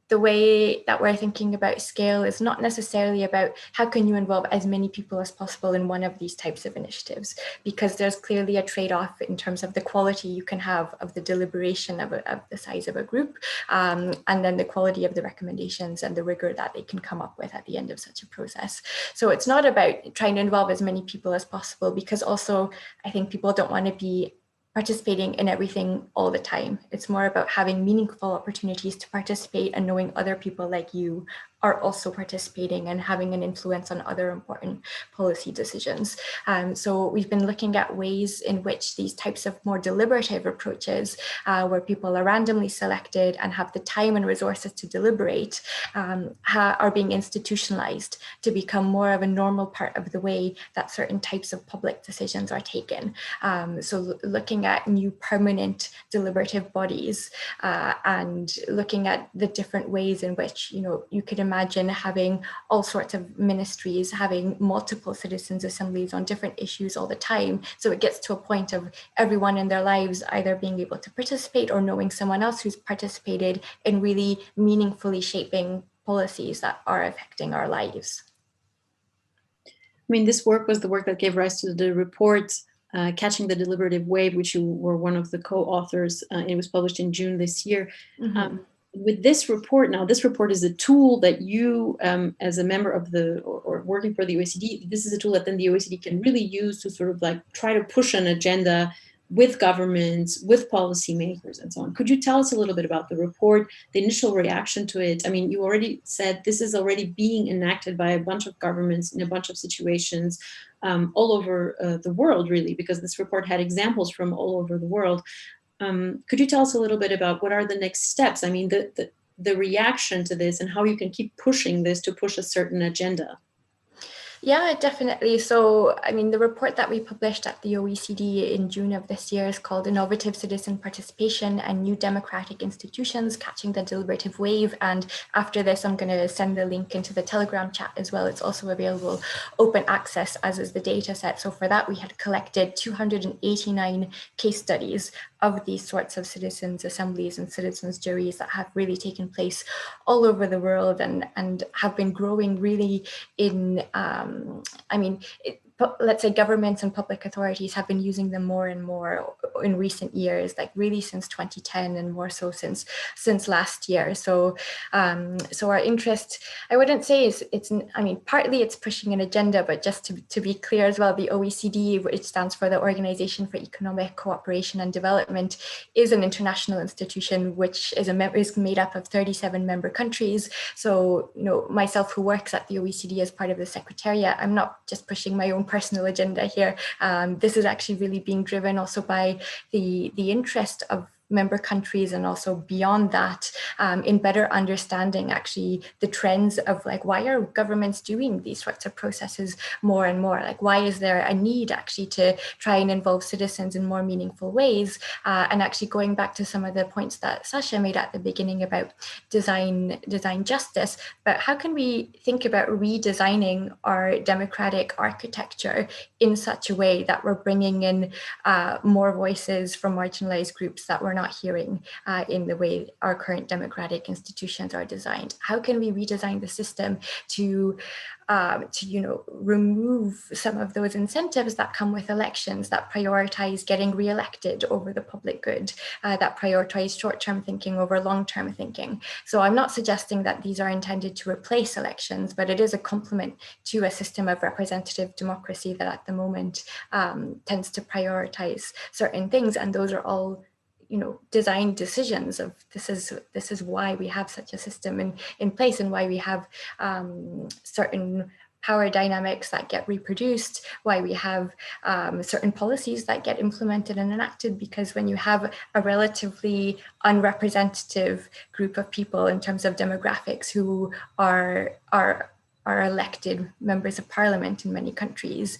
S7: the way that we're thinking about scale is not necessarily about how can you involve as many people as possible in one of these types of initiatives, because there's clearly a trade-off in terms of the quality you can have of the deliberation of the size of a group, and then the quality of the recommendations and the rigor that they can come up with at the end of such a process. So it's not about trying to involve as many people as possible, because also I think people don't want to be participating in everything all the time. It's more about having meaningful opportunities to participate and knowing other people like you are also participating and having an influence on other important policy decisions. So we've been looking at ways in which these types of more deliberative approaches, where people are randomly selected and have the time and resources to deliberate, are being institutionalized to become more of a normal part of the way that certain types of public decisions are taken. So looking at new permanent deliberative bodies, and looking at the different ways in which, you could imagine having all sorts of ministries, having multiple citizens' assemblies on different issues all the time. So it gets to a point of everyone in their lives either being able to participate or knowing someone else who's participated in really meaningfully shaping policies that are affecting our lives.
S5: I mean, this work was the work that gave rise to the report, Catching the Deliberative Wave, which you were one of the co-authors. It was published in June this year. Mm-hmm. With this report now, this report is a tool that you, as a member of or working for the OECD, this is a tool that then the OECD can really use to sort of like try to push an agenda with governments, with policymakers and so on. Could you tell us a little bit about the report, the initial reaction to it? I mean, you already said this is already being enacted by a bunch of governments in a bunch of situations all over the world, really, because this report had examples from all over the world. Could you tell us a little bit about what are the next steps? I mean, the reaction to this and how you can keep pushing this to push a certain agenda?
S7: Yeah, definitely. So, I mean, the report that we published at the OECD in June of this year is called Innovative Citizen Participation and New Democratic Institutions, Catching the Deliberative Wave. And after this, I'm going to send the link into the Telegram chat as well. It's also available open access, as is the data set. So for that, we had collected 289 case studies of these sorts of citizens' assemblies and citizens' juries that have really taken place all over the world and have been growing really in, let's say governments and public authorities have been using them more and more in recent years, like really since 2010 and more so since last year. So our interest, I wouldn't say partly it's pushing an agenda, but just to be clear as well, the OECD, which stands for the Organization for Economic Cooperation and Development, is an international institution which is made up of 37 member countries. So, myself, who works at the OECD as part of the Secretariat, I'm not just pushing my own personal agenda here. This is actually really being driven also by the interest of member countries and also beyond that, in better understanding actually the trends of like, why are governments doing these sorts of processes more and more? Like, why is there a need actually to try and involve citizens in more meaningful ways? And actually going back to some of the points that Sasha made at the beginning about design justice, but how can we think about redesigning our democratic architecture in such a way that we're bringing in more voices from marginalized groups that we're not hearing in the way our current democratic institutions are designed? How can we redesign the system to remove some of those incentives that come with elections that prioritize getting re-elected over the public good, that prioritize short-term thinking over long-term thinking? So I'm not suggesting that these are intended to replace elections, but it is a complement to a system of representative democracy that at the moment tends to prioritize certain things, and those are all design decisions of this is why we have such a system in place, and why we have certain power dynamics that get reproduced, why we have certain policies that get implemented and enacted, because when you have a relatively unrepresentative group of people in terms of demographics who are elected members of parliament in many countries,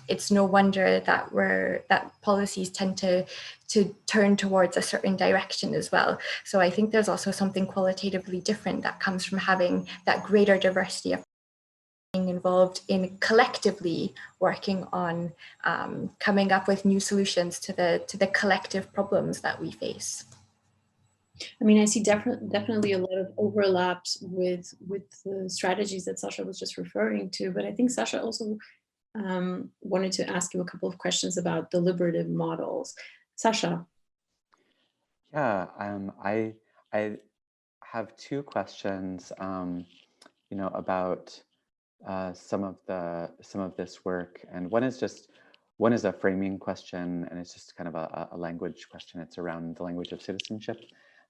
S7: it's no wonder that policies tend to turn towards a certain direction as well. So I think there's also something qualitatively different that comes from having that greater diversity of being involved in collectively working on coming up with new solutions to the collective problems that we face.
S5: I mean, I see definitely a lot of overlaps with the strategies that Sasha was just referring to, but I think Sasha also wanted to ask you a couple of questions about deliberative models. Sasha.
S6: Yeah, I have two questions, about some of this work, and one is a framing question, and it's just kind of a language question. It's around the language of citizenship.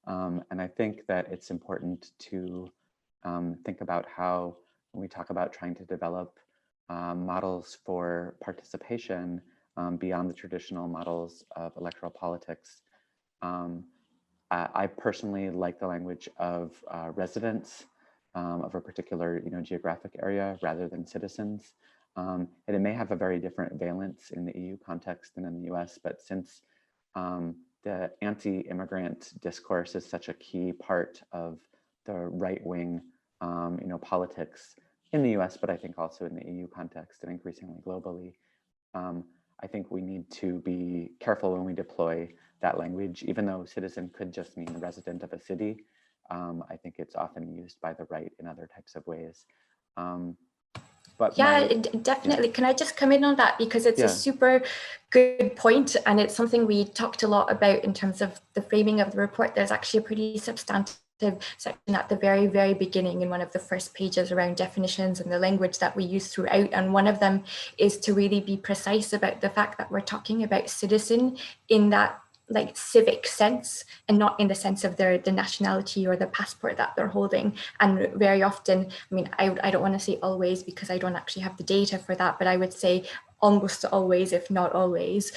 S6: And I think that it's important to think about how, when we talk about trying to develop models for participation beyond the traditional models of electoral politics, I personally like the language of residents of a particular geographic area rather than citizens. And it may have a very different valence in the EU context than in the US, but since the anti-immigrant discourse is such a key part of the right-wing politics in the US, but I think also in the EU context and increasingly globally, I think we need to be careful when we deploy that language, even though citizen could just mean resident of a city. I think it's often used by the right in other types of ways. But
S7: yeah, definitely. Can I just come in on that? Because it's a super good point, and it's something we talked a lot about in terms of the framing of the report. There's actually a pretty substantive section at the very, very beginning in one of the first pages around definitions and the language that we use throughout. And one of them is to really be precise about the fact that we're talking about citizen in that like civic sense, and not in the sense of the nationality or the passport that they're holding. And very often, I mean, I don't want to say always because I don't actually have the data for that, but I would say almost always, if not always,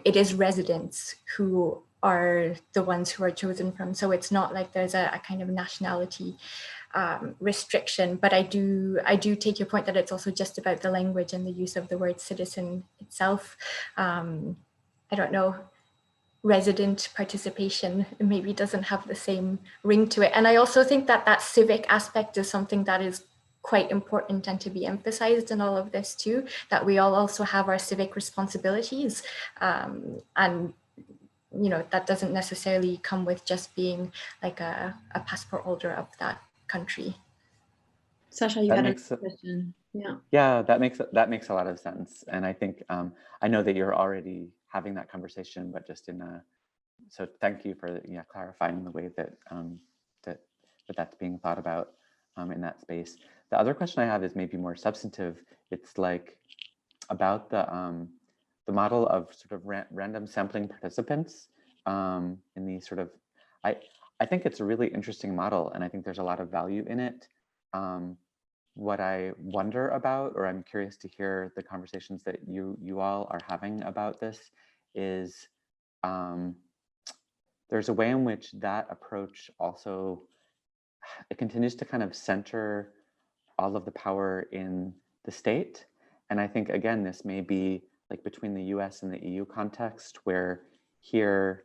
S7: it is residents who are the ones who are chosen from. So it's not like there's a kind of nationality restriction, but I do take your point that it's also just about the language and the use of the word citizen itself. I don't know, resident participation maybe doesn't have the same ring to it. And I also think that that civic aspect is something that is quite important and to be emphasized in all of this too, that we all also have our civic responsibilities. And that doesn't necessarily come with just being like a passport holder of that country.
S5: Sasha, you had a question.
S6: Yeah, that makes a lot of sense. And I think I know that you're already having that conversation, but just so thank you for clarifying the way that that's being thought about in that space. The other question I have is maybe more substantive. It's like about the model of sort of random sampling participants in the sort of, I think it's a really interesting model, and I think there's a lot of value in it. What I wonder about, or I'm curious to hear the conversations that you all are having about this, is there's a way in which that approach also, it continues to kind of center all of the power in the state. And I think, again, this may be like between the US and the EU context, where here,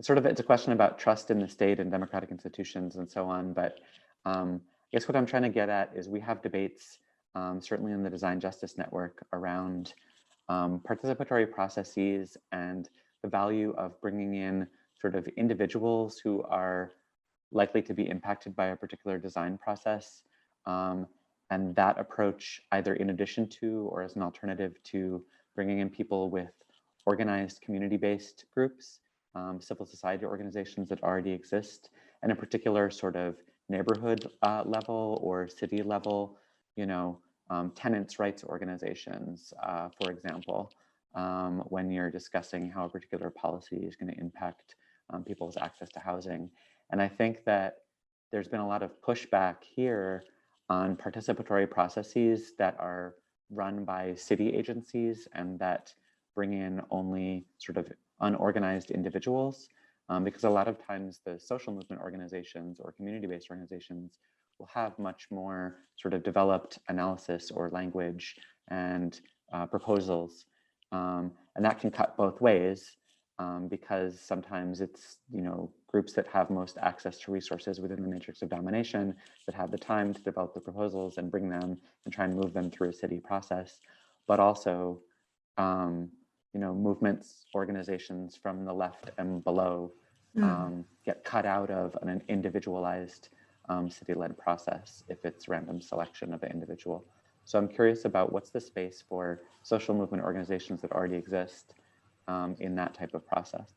S6: it's a question about trust in the state and democratic institutions and so on. But I guess what I'm trying to get at is we have debates, certainly in the Design Justice Network, around participatory processes and the value of bringing in sort of individuals who are likely to be impacted by a particular design process. And that approach, either in addition to or as an alternative to bringing in people with organized community-based groups, civil society organizations that already exist, and in particular sort of neighborhood level or city level, tenants' rights organizations, for example, when you're discussing how a particular policy is going to impact people's access to housing. And I think that there's been a lot of pushback here on participatory processes that are run by city agencies and that bring in only sort of unorganized individuals, because a lot of times the social movement organizations or community-based organizations will have much more sort of developed analysis or language and proposals. And that can cut both ways, because sometimes it's, groups that have most access to resources within the matrix of domination that have the time to develop the proposals and bring them and try and move them through a city process, but also, movements, organizations from the left and below get cut out of an individualized city-led process if it's random selection of an individual. So I'm curious about what's the space for social movement organizations that already exist in that type of process.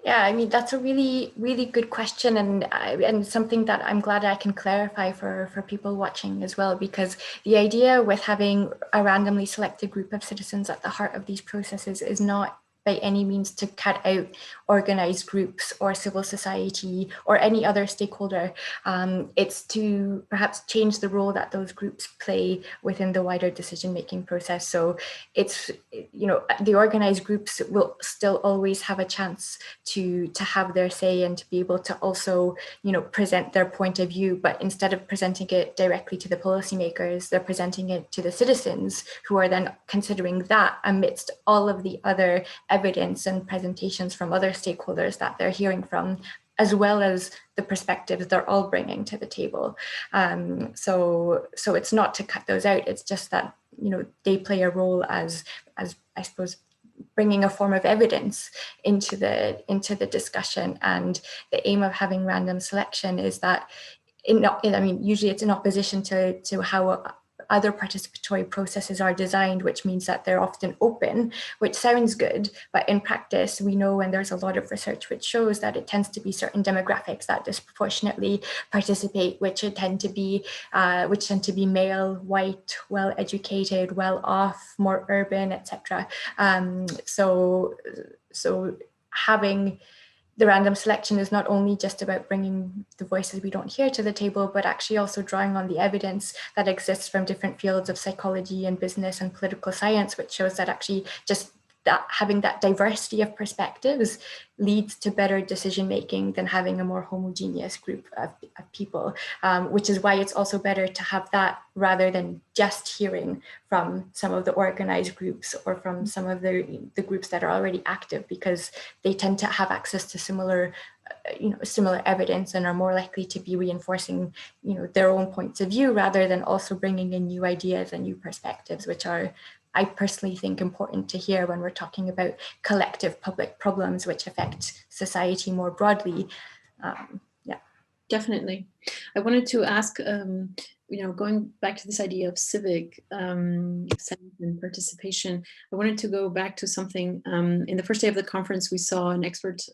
S7: Yeah, I mean, that's a really, really good question, and something that I'm glad I can clarify for people watching as well, because the idea with having a randomly selected group of citizens at the heart of these processes is not by by any means to cut out organized groups or civil society or any other stakeholder. It's to perhaps change the role that those groups play within the wider decision-making process. So it's, you know, the organized groups will still always have a chance to have their say and to be able to also, you know, present their point of view, but instead of presenting it directly to the policymakers, they're presenting it to the citizens, who are then considering that amidst all of the other evidence and presentations from other stakeholders that they're hearing from, as well as the perspectives they're all bringing to the table. So it's not to cut those out, it's just that, you know, they play a role as I suppose, bringing a form of evidence into the discussion. And the aim of having random selection is that, I mean, usually it's in opposition to how other participatory processes are designed, which means that they're often open, which sounds good, but in practice, we know, and there's a lot of research which shows that it tends to be certain demographics that disproportionately participate, which tend to be male, white, well-educated, well-off, more urban, etc. So having the random selection is not only just about bringing the voices we don't hear to the table, but actually also drawing on the evidence that exists from different fields of psychology and business and political science, which shows that actually just that having that diversity of perspectives leads to better decision making than having a more homogeneous group of people, which is why it's also better to have that rather than just hearing from some of the organized groups or from some of the groups that are already active, because they tend to have access to similar evidence and are more likely to be reinforcing, you know, their own points of view rather than also bringing in new ideas and new perspectives, which are, I personally think, important to hear when we're talking about collective public problems which affect society more broadly.
S5: Definitely. I wanted to ask, going back to this idea of civic sense and participation, I wanted to go back to something. In the first day of the conference, we saw an excerpt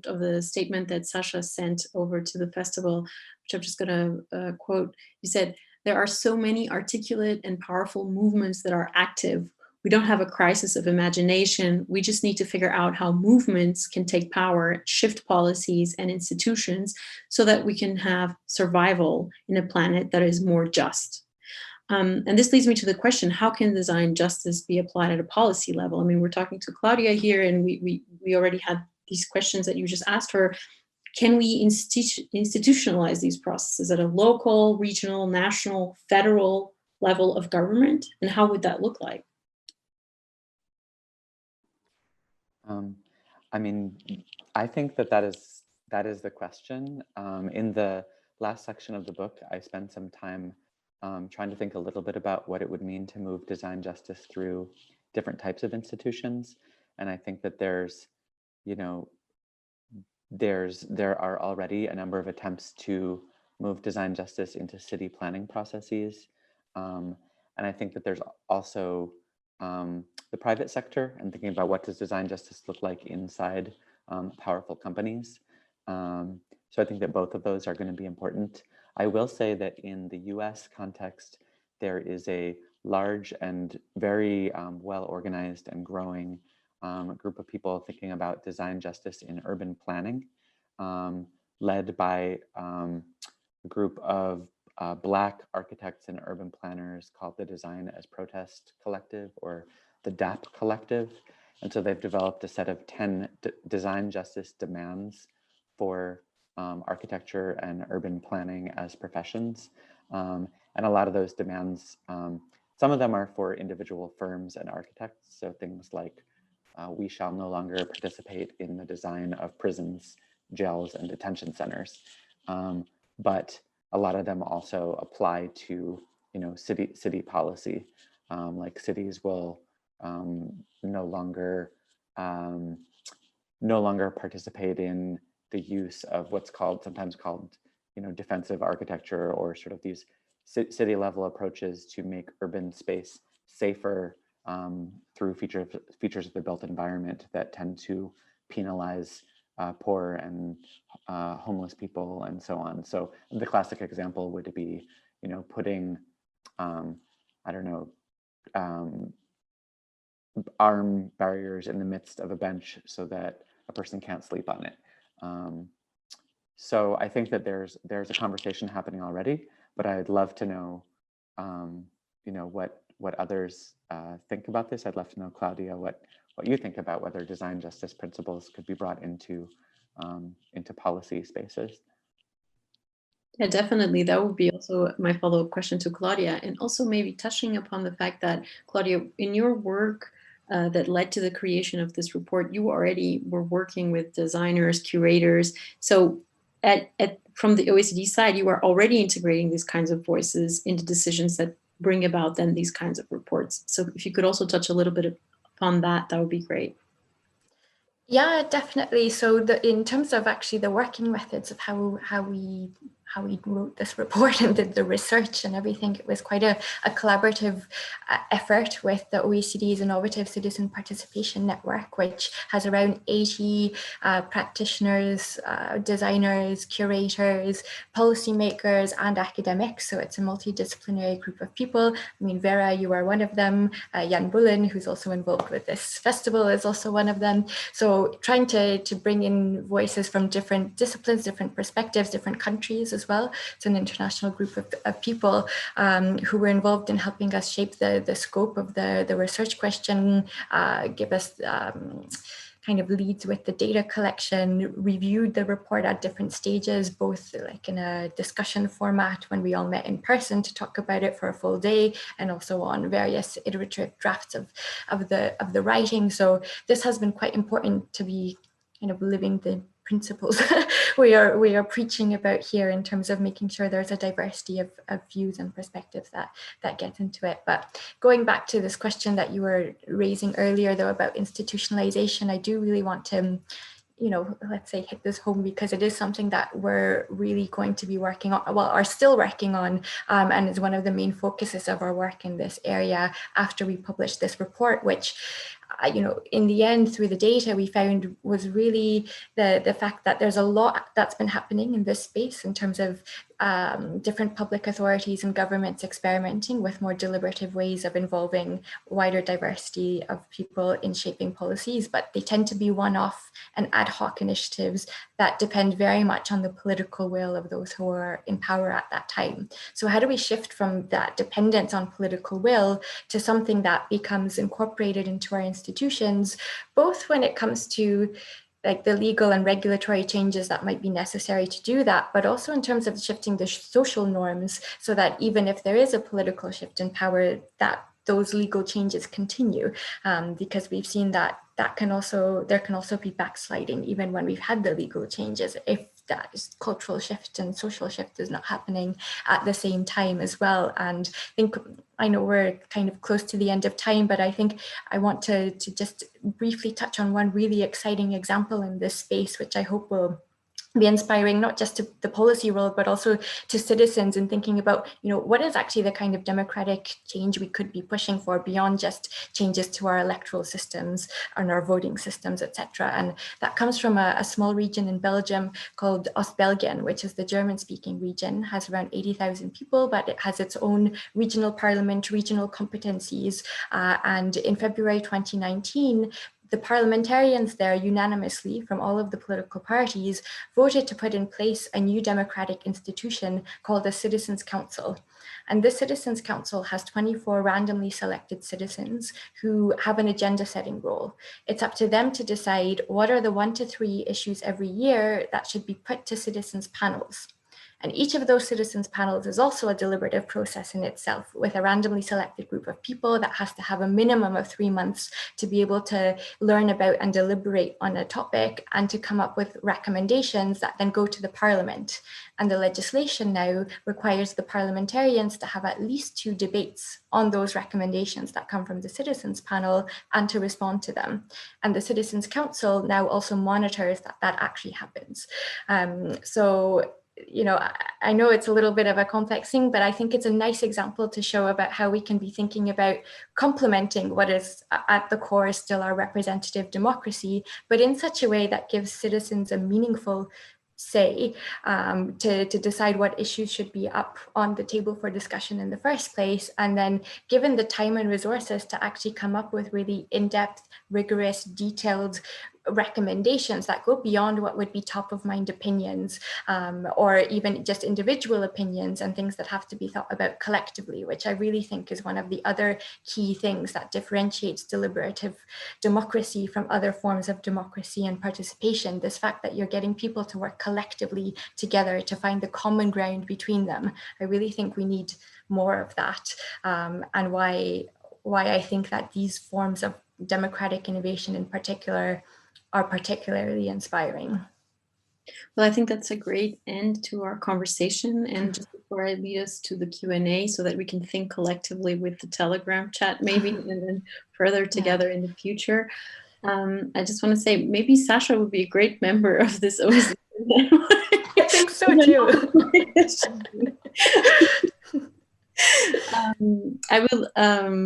S5: of the statement that Sasha sent over to the festival, which I'm just going to quote. He said, "There are so many articulate and powerful movements that are active. We don't have a crisis of imagination. We just need to figure out how movements can take power, shift policies and institutions so that we can have survival in a planet that is more just." And this leads me to the question, how can design justice be applied at a policy level? I mean, we're talking to Claudia here, and we already had these questions that you just asked her. Can we institutionalize these processes at a local, regional, national, federal level of government? And how would that look like?
S6: I mean, I think that is the question. In the last section of the book, I spent some time trying to think a little bit about what it would mean to move design justice through different types of institutions. And I think that there are already a number of attempts to move design justice into city planning processes. And I think that there's also the private sector, and thinking about what does design justice look like inside powerful companies. So I think that both of those are going to be important. I will say that in the US context, there is a large and very well-organized and growing group of people thinking about design justice in urban planning, led by a group of Black architects and urban planners called the Design as Protest Collective, or the DAP Collective. And so they've developed a set of 10 design justice demands for architecture and urban planning as professions. And a lot of those demands, some of them are for individual firms and architects. So things like, we shall no longer participate in the design of prisons, jails, and detention centers. But a lot of them also apply to, city policy. Like cities will no longer participate in the use of what's sometimes called, defensive architecture, or sort of these city level approaches to make urban space safer through features of the built environment that tend to penalize poor and homeless people and so on. So the classic example would be, putting, arm barriers in the midst of a bench so that a person can't sleep on it. So I think that there's a conversation happening already, but I'd love to know, you know, what others think about this. I'd love to know, Claudia, what you think about whether design justice principles could be brought into policy spaces.
S5: Yeah, definitely. That would be also my follow-up question to Claudia, and also maybe touching upon the fact that, Claudia, in your work that led to the creation of this report, you already were working with designers, curators. So from the OECD side, you are already integrating these kinds of voices into decisions that bring about then these kinds of reports. So if you could also touch a little bit upon that, that would be great.
S7: Yeah, definitely. So in terms of actually the working methods of how we wrote this report and did the research and everything, it was quite a collaborative effort with the OECD's Innovative Citizen Participation Network, which has around 80 practitioners, designers, curators, policymakers, and academics. So it's a multidisciplinary group of people. I mean, Vera, you are one of them. Jan Bullen, who's also involved with this festival, is also one of them. So trying to bring in voices from different disciplines, different perspectives, different countries as well. It's an international group of people who were involved in helping us shape the scope of the research question, give us kind of leads with the data collection, reviewed the report at different stages, both like in a discussion format when we all met in person to talk about it for a full day, and also on various iterative drafts of the writing. So this has been quite important to be kind of living the principles we are preaching about here in terms of making sure there's a diversity of views and perspectives that get into it. But going back to this question that you were raising earlier, though, about institutionalization, I do really want to, you know, let's say hit this home, because it is something that we're really going to be working on, well, are still working on, and is one of the main focuses of our work in this area after we published this report, which, you know, in the end, through the data we found was really the fact that there's a lot that's been happening in this space in terms of different public authorities and governments experimenting with more deliberative ways of involving wider diversity of people in shaping policies, but they tend to be one-off and ad hoc initiatives that depend very much on the political will of those who are in power at that time. So how do we shift from that dependence on political will to something that becomes incorporated into our institutions, both when it comes to like the legal and regulatory changes that might be necessary to do that, but also in terms of shifting the social norms so that even if there is a political shift in power, that those legal changes continue, because we've seen that there can also be backsliding even when we've had the legal changes if that cultural shift and social shift is not happening at the same time as well. And I know we're kind of close to the end of time, but I think I want to just briefly touch on one really exciting example in this space, which I hope will be inspiring not just to the policy world, but also to citizens in thinking about, you know, what is actually the kind of democratic change we could be pushing for beyond just changes to our electoral systems and our voting systems, etc. And that comes from a small region in Belgium called Ostbelgien, which is the German-speaking region, has around 80,000 people, but it has its own regional parliament, regional competencies. And in February 2019, the parliamentarians there unanimously from all of the political parties voted to put in place a new democratic institution called the Citizens' Council. And this Citizens' Council has 24 randomly selected citizens who have an agenda setting role. It's up to them to decide what are the 1 to 3 issues every year that should be put to citizens' panels. And each of those citizens' panels is also a deliberative process in itself, with a randomly selected group of people that has to have a minimum of 3 months to be able to learn about and deliberate on a topic and to come up with recommendations that then go to the parliament. And the legislation now requires the parliamentarians to have at least 2 debates on those recommendations that come from the citizens panel and to respond to them. And the Citizens' Council now also monitors that that actually happens. So, you know, I know it's a little bit of a complex thing, but I think it's a nice example to show about how we can be thinking about complementing what is at the core still our representative democracy, but in such a way that gives citizens a meaningful say to decide what issues should be up on the table for discussion in the first place, and then given the time and resources to actually come up with really in-depth, rigorous, detailed recommendations that go beyond what would be top of mind opinions, or even just individual opinions and things that have to be thought about collectively, which I really think is one of the other key things that differentiates deliberative democracy from other forms of democracy and participation. This fact that you're getting people to work collectively together to find the common ground between them. I really think we need more of that, and why I think that these forms of democratic innovation in particular are particularly inspiring.
S5: Well, I think that's a great end to our conversation. And just before I lead us to the Q&A so that we can think collectively with the Telegram chat maybe, and then further together in the future, I just want to say maybe Sasha would be a great member of this OSCE.
S7: I think so too.
S5: I will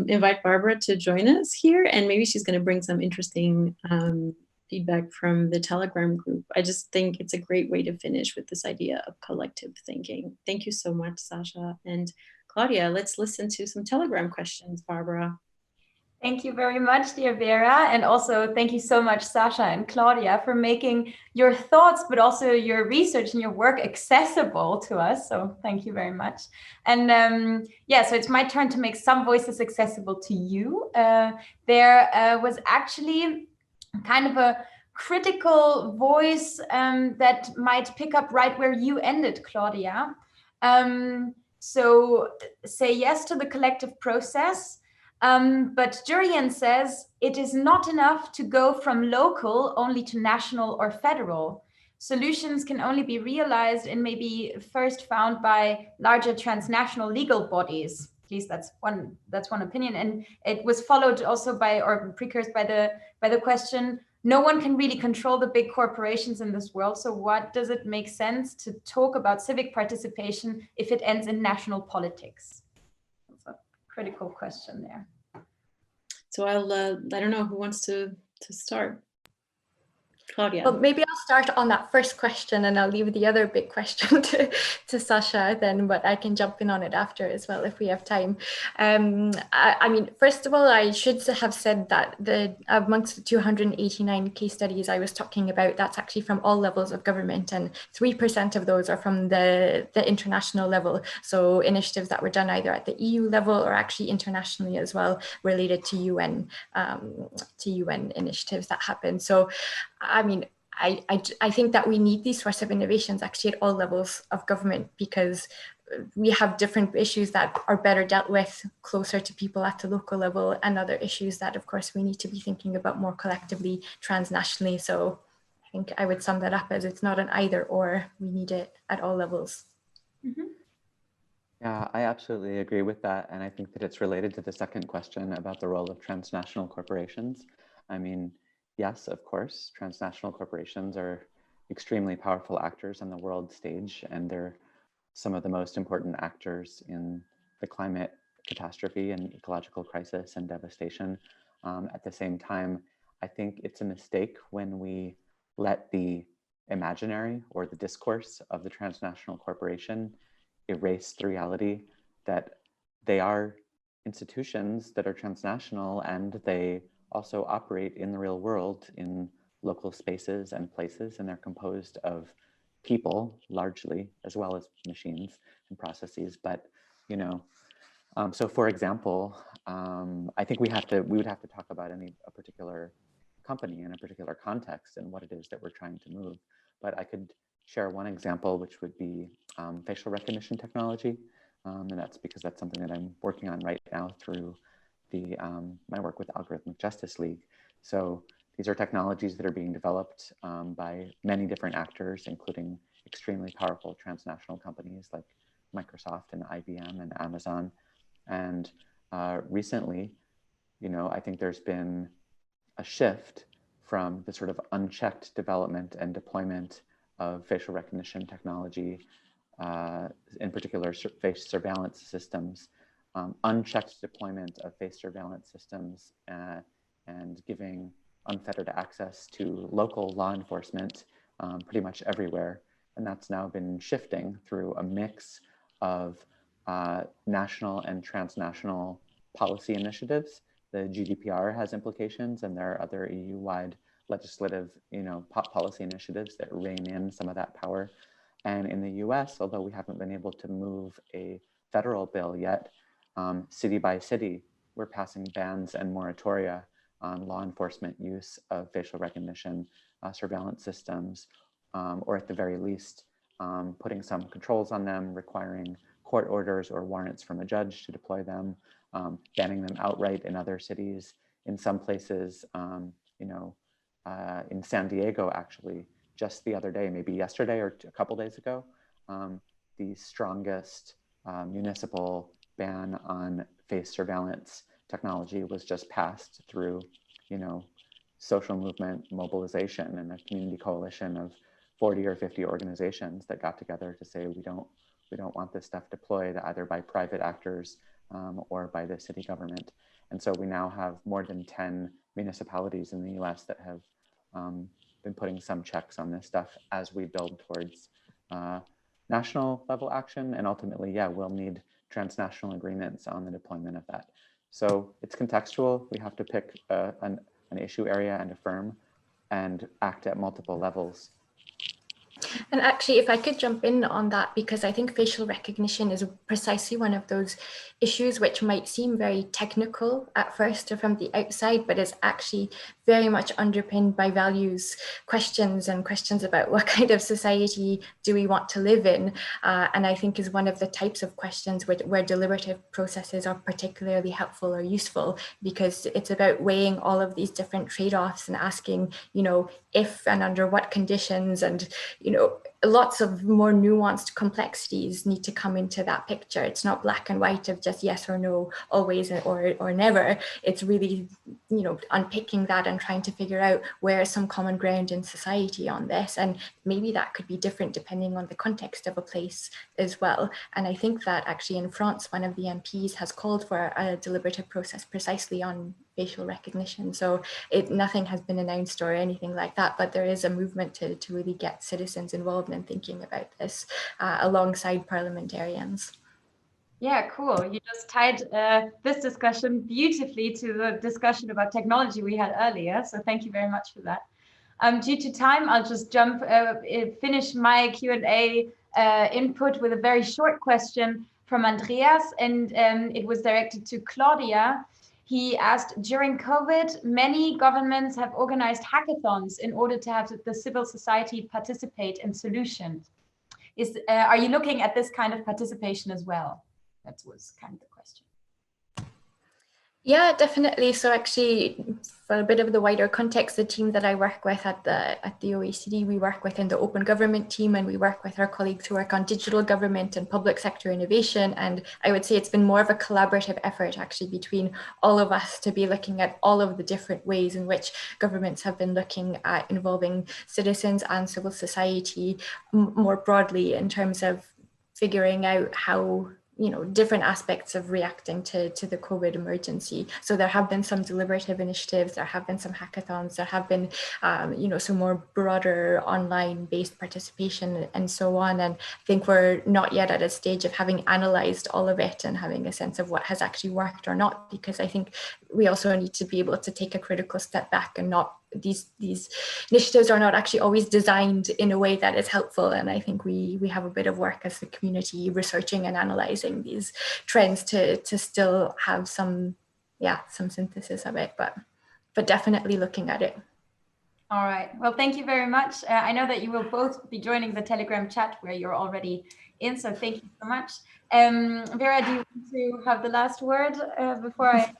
S5: invite Barbara to join us here, and maybe she's going to bring some interesting feedback from the Telegram group. I just think it's a great way to finish with this idea of collective thinking. Thank you so much, Sasha. And Claudia, let's listen to some Telegram questions, Barbara.
S1: Thank you very much, dear Vera. And also thank you so much, Sasha and Claudia, for making your thoughts, but also your research and your work accessible to us. So thank you very much. And yeah, so it's my turn to make some voices accessible to you. There was actually kind of a critical voice that might pick up right where you ended, Claudia. So say yes to the collective process. But Jurian says it is not enough to go from local only to national or federal. Solutions can only be realized and maybe first found by larger transnational legal bodies. At least that's one opinion. And it was followed also by, or precursed by the question, no one can really control the big corporations in this world. So what does it make sense to talk about civic participation if it ends in national politics? That's a critical question there.
S5: So I don't know who wants to start. Claudia.
S7: Well, maybe I'll start on that first question and I'll leave the other big question to Sasha then, but I can jump in on it after as well if we have time. I mean, first of all, I should have said that amongst the 289 case studies I was talking about, that's actually from all levels of government, and 3% of those are from the international level. So initiatives that were done either at the EU level or actually internationally as well, related to UN initiatives that happen. So I mean, I think that we need these sorts of innovations actually at all levels of government, because we have different issues that are better dealt with closer to people at the local level, and other issues that, of course, we need to be thinking about more collectively, transnationally. So I think I would sum that up as it's not an either or, we need it at all levels.
S1: Mm-hmm.
S6: Yeah, I absolutely agree with that. And I think that it's related to the second question about the role of transnational corporations. I mean, yes, of course, transnational corporations are extremely powerful actors on the world stage, and they're some of the most important actors in the climate catastrophe and ecological crisis and devastation. At the same time, I think it's a mistake when we let the imaginary or the discourse of the transnational corporation erase the reality that they are institutions that are transnational, and they also operate in the real world in local spaces and places, and they're composed of people largely, as well as machines and processes. But, you know, so for example, I think we would have to talk about a particular company in a particular context and what it is that we're trying to move. But I could share one example, which would be facial recognition technology. And that's because that's something that I'm working on right now through my work with Algorithmic Justice League. So these are technologies that are being developed by many different actors, including extremely powerful transnational companies like Microsoft and IBM and Amazon. And recently, you know, I think there's been a shift from the sort of unchecked development and deployment of facial recognition technology, in particular face surveillance systems, unchecked deployment of face surveillance systems, and giving unfettered access to local law enforcement pretty much everywhere, And that's now been shifting through a mix of national and transnational policy initiatives. The GDPR has implications, and there are other EU-wide legislative, policy initiatives that rein in some of that power. And in the US, although we haven't been able to move a federal bill yet, city by city, we're passing bans and moratoria on law enforcement use of facial recognition surveillance systems, or at the very least, putting some controls on them, requiring court orders or warrants from a judge to deploy them, banning them outright in other cities. In some places, in San Diego, actually, just the other day, maybe yesterday or a couple days ago, the strongest municipal ban on face surveillance technology was just passed through, social movement mobilization and a community coalition of 40 or 50 organizations that got together to say we don't want this stuff deployed either by private actors or by the city government. And so we now have more than 10 municipalities in the US that have been putting some checks on this stuff as we build towards national level action. And ultimately, we'll need transnational agreements on the deployment of that. So it's contextual. We have to pick an issue area and a firm and act at multiple levels.
S7: And actually, if I could jump in on that, because I think facial recognition is precisely one of those issues which might seem very technical at first or from the outside, but is actually very much underpinned by values questions and questions about what kind of society do we want to live in. And I think is one of the types of questions where deliberative processes are particularly helpful or useful, because it's about weighing all of these different trade-offs and asking, if and under what conditions, and, lots of more nuanced complexities need to come into that picture. It's not black and white of just yes or no, always or never. It's really, unpicking that and trying to figure out where is some common ground in society on this. And maybe that could be different depending on the context of a place as well. And I think that actually in France, one of the MPs has called for a deliberative process precisely on facial recognition. So nothing has been announced or anything like that, but there is a movement to really get citizens involved in thinking about this alongside parliamentarians.
S1: Yeah, cool. You just tied this discussion beautifully to the discussion about technology we had earlier. So thank you very much for that. Due to time, I'll just finish my Q&A input with a very short question from Andreas, and it was directed to Claudia. He asked, during COVID, many governments have organized hackathons in order to have the civil society participate in solutions. Are you looking at this kind of participation as well? That was kind of the question.
S7: Yeah, definitely. So actually, for a bit of the wider context, the team that I work with at the OECD, we work within the open government team, and we work with our colleagues who work on digital government and public sector innovation. And I would say it's been more of a collaborative effort actually between all of us to be looking at all of the different ways in which governments have been looking at involving citizens and civil society more broadly in terms of figuring out how different aspects of reacting to the COVID emergency. So there have been some deliberative initiatives, there have been some hackathons, there have been, some more broader online-based participation and so on. And I think we're not yet at a stage of having analyzed all of it and having a sense of what has actually worked or not, because I think we also need to be able to take a critical step back and not these initiatives are not actually always designed in a way that is helpful. And I think we have a bit of work as the community researching and analyzing these trends to still have some synthesis of it, but definitely looking at it.
S1: All right. Well, thank you very much. I know that you will both be joining the Telegram chat where you're already in, so thank you so much. Vera, do you want to have the last word before I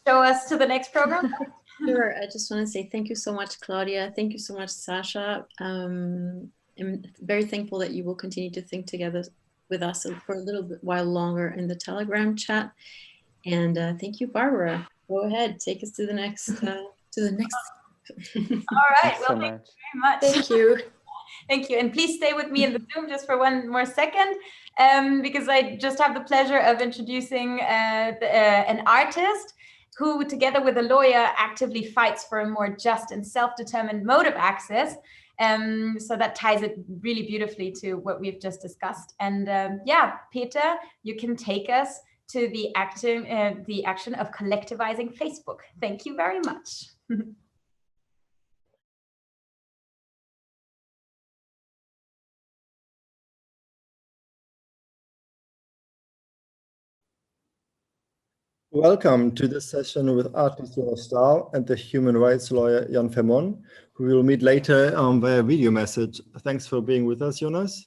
S1: show us to the next program?
S5: Sure. I just want to say thank you so much, Claudia. Thank you so much, Sasha. I'm very thankful that you will continue to think together with us for a little bit while longer in the Telegram chat. And thank you, Barbara. Go ahead, take us to the next. All
S1: right. Well, thank you very much.
S7: Thank you.
S1: Thank you. And please stay with me in the Zoom just for one more second, because I just have the pleasure of introducing an artist who, together with a lawyer, actively fights for a more just and self-determined mode of access. So that ties it really beautifully to what we've just discussed. And yeah, Peter, you can take us to the action of collectivizing Facebook. Thank you very much.
S2: Welcome to this session with artist Jonas Stahl and the human rights lawyer Jan Vermon, who we will meet later via video message. Thanks for being with us, Jonas.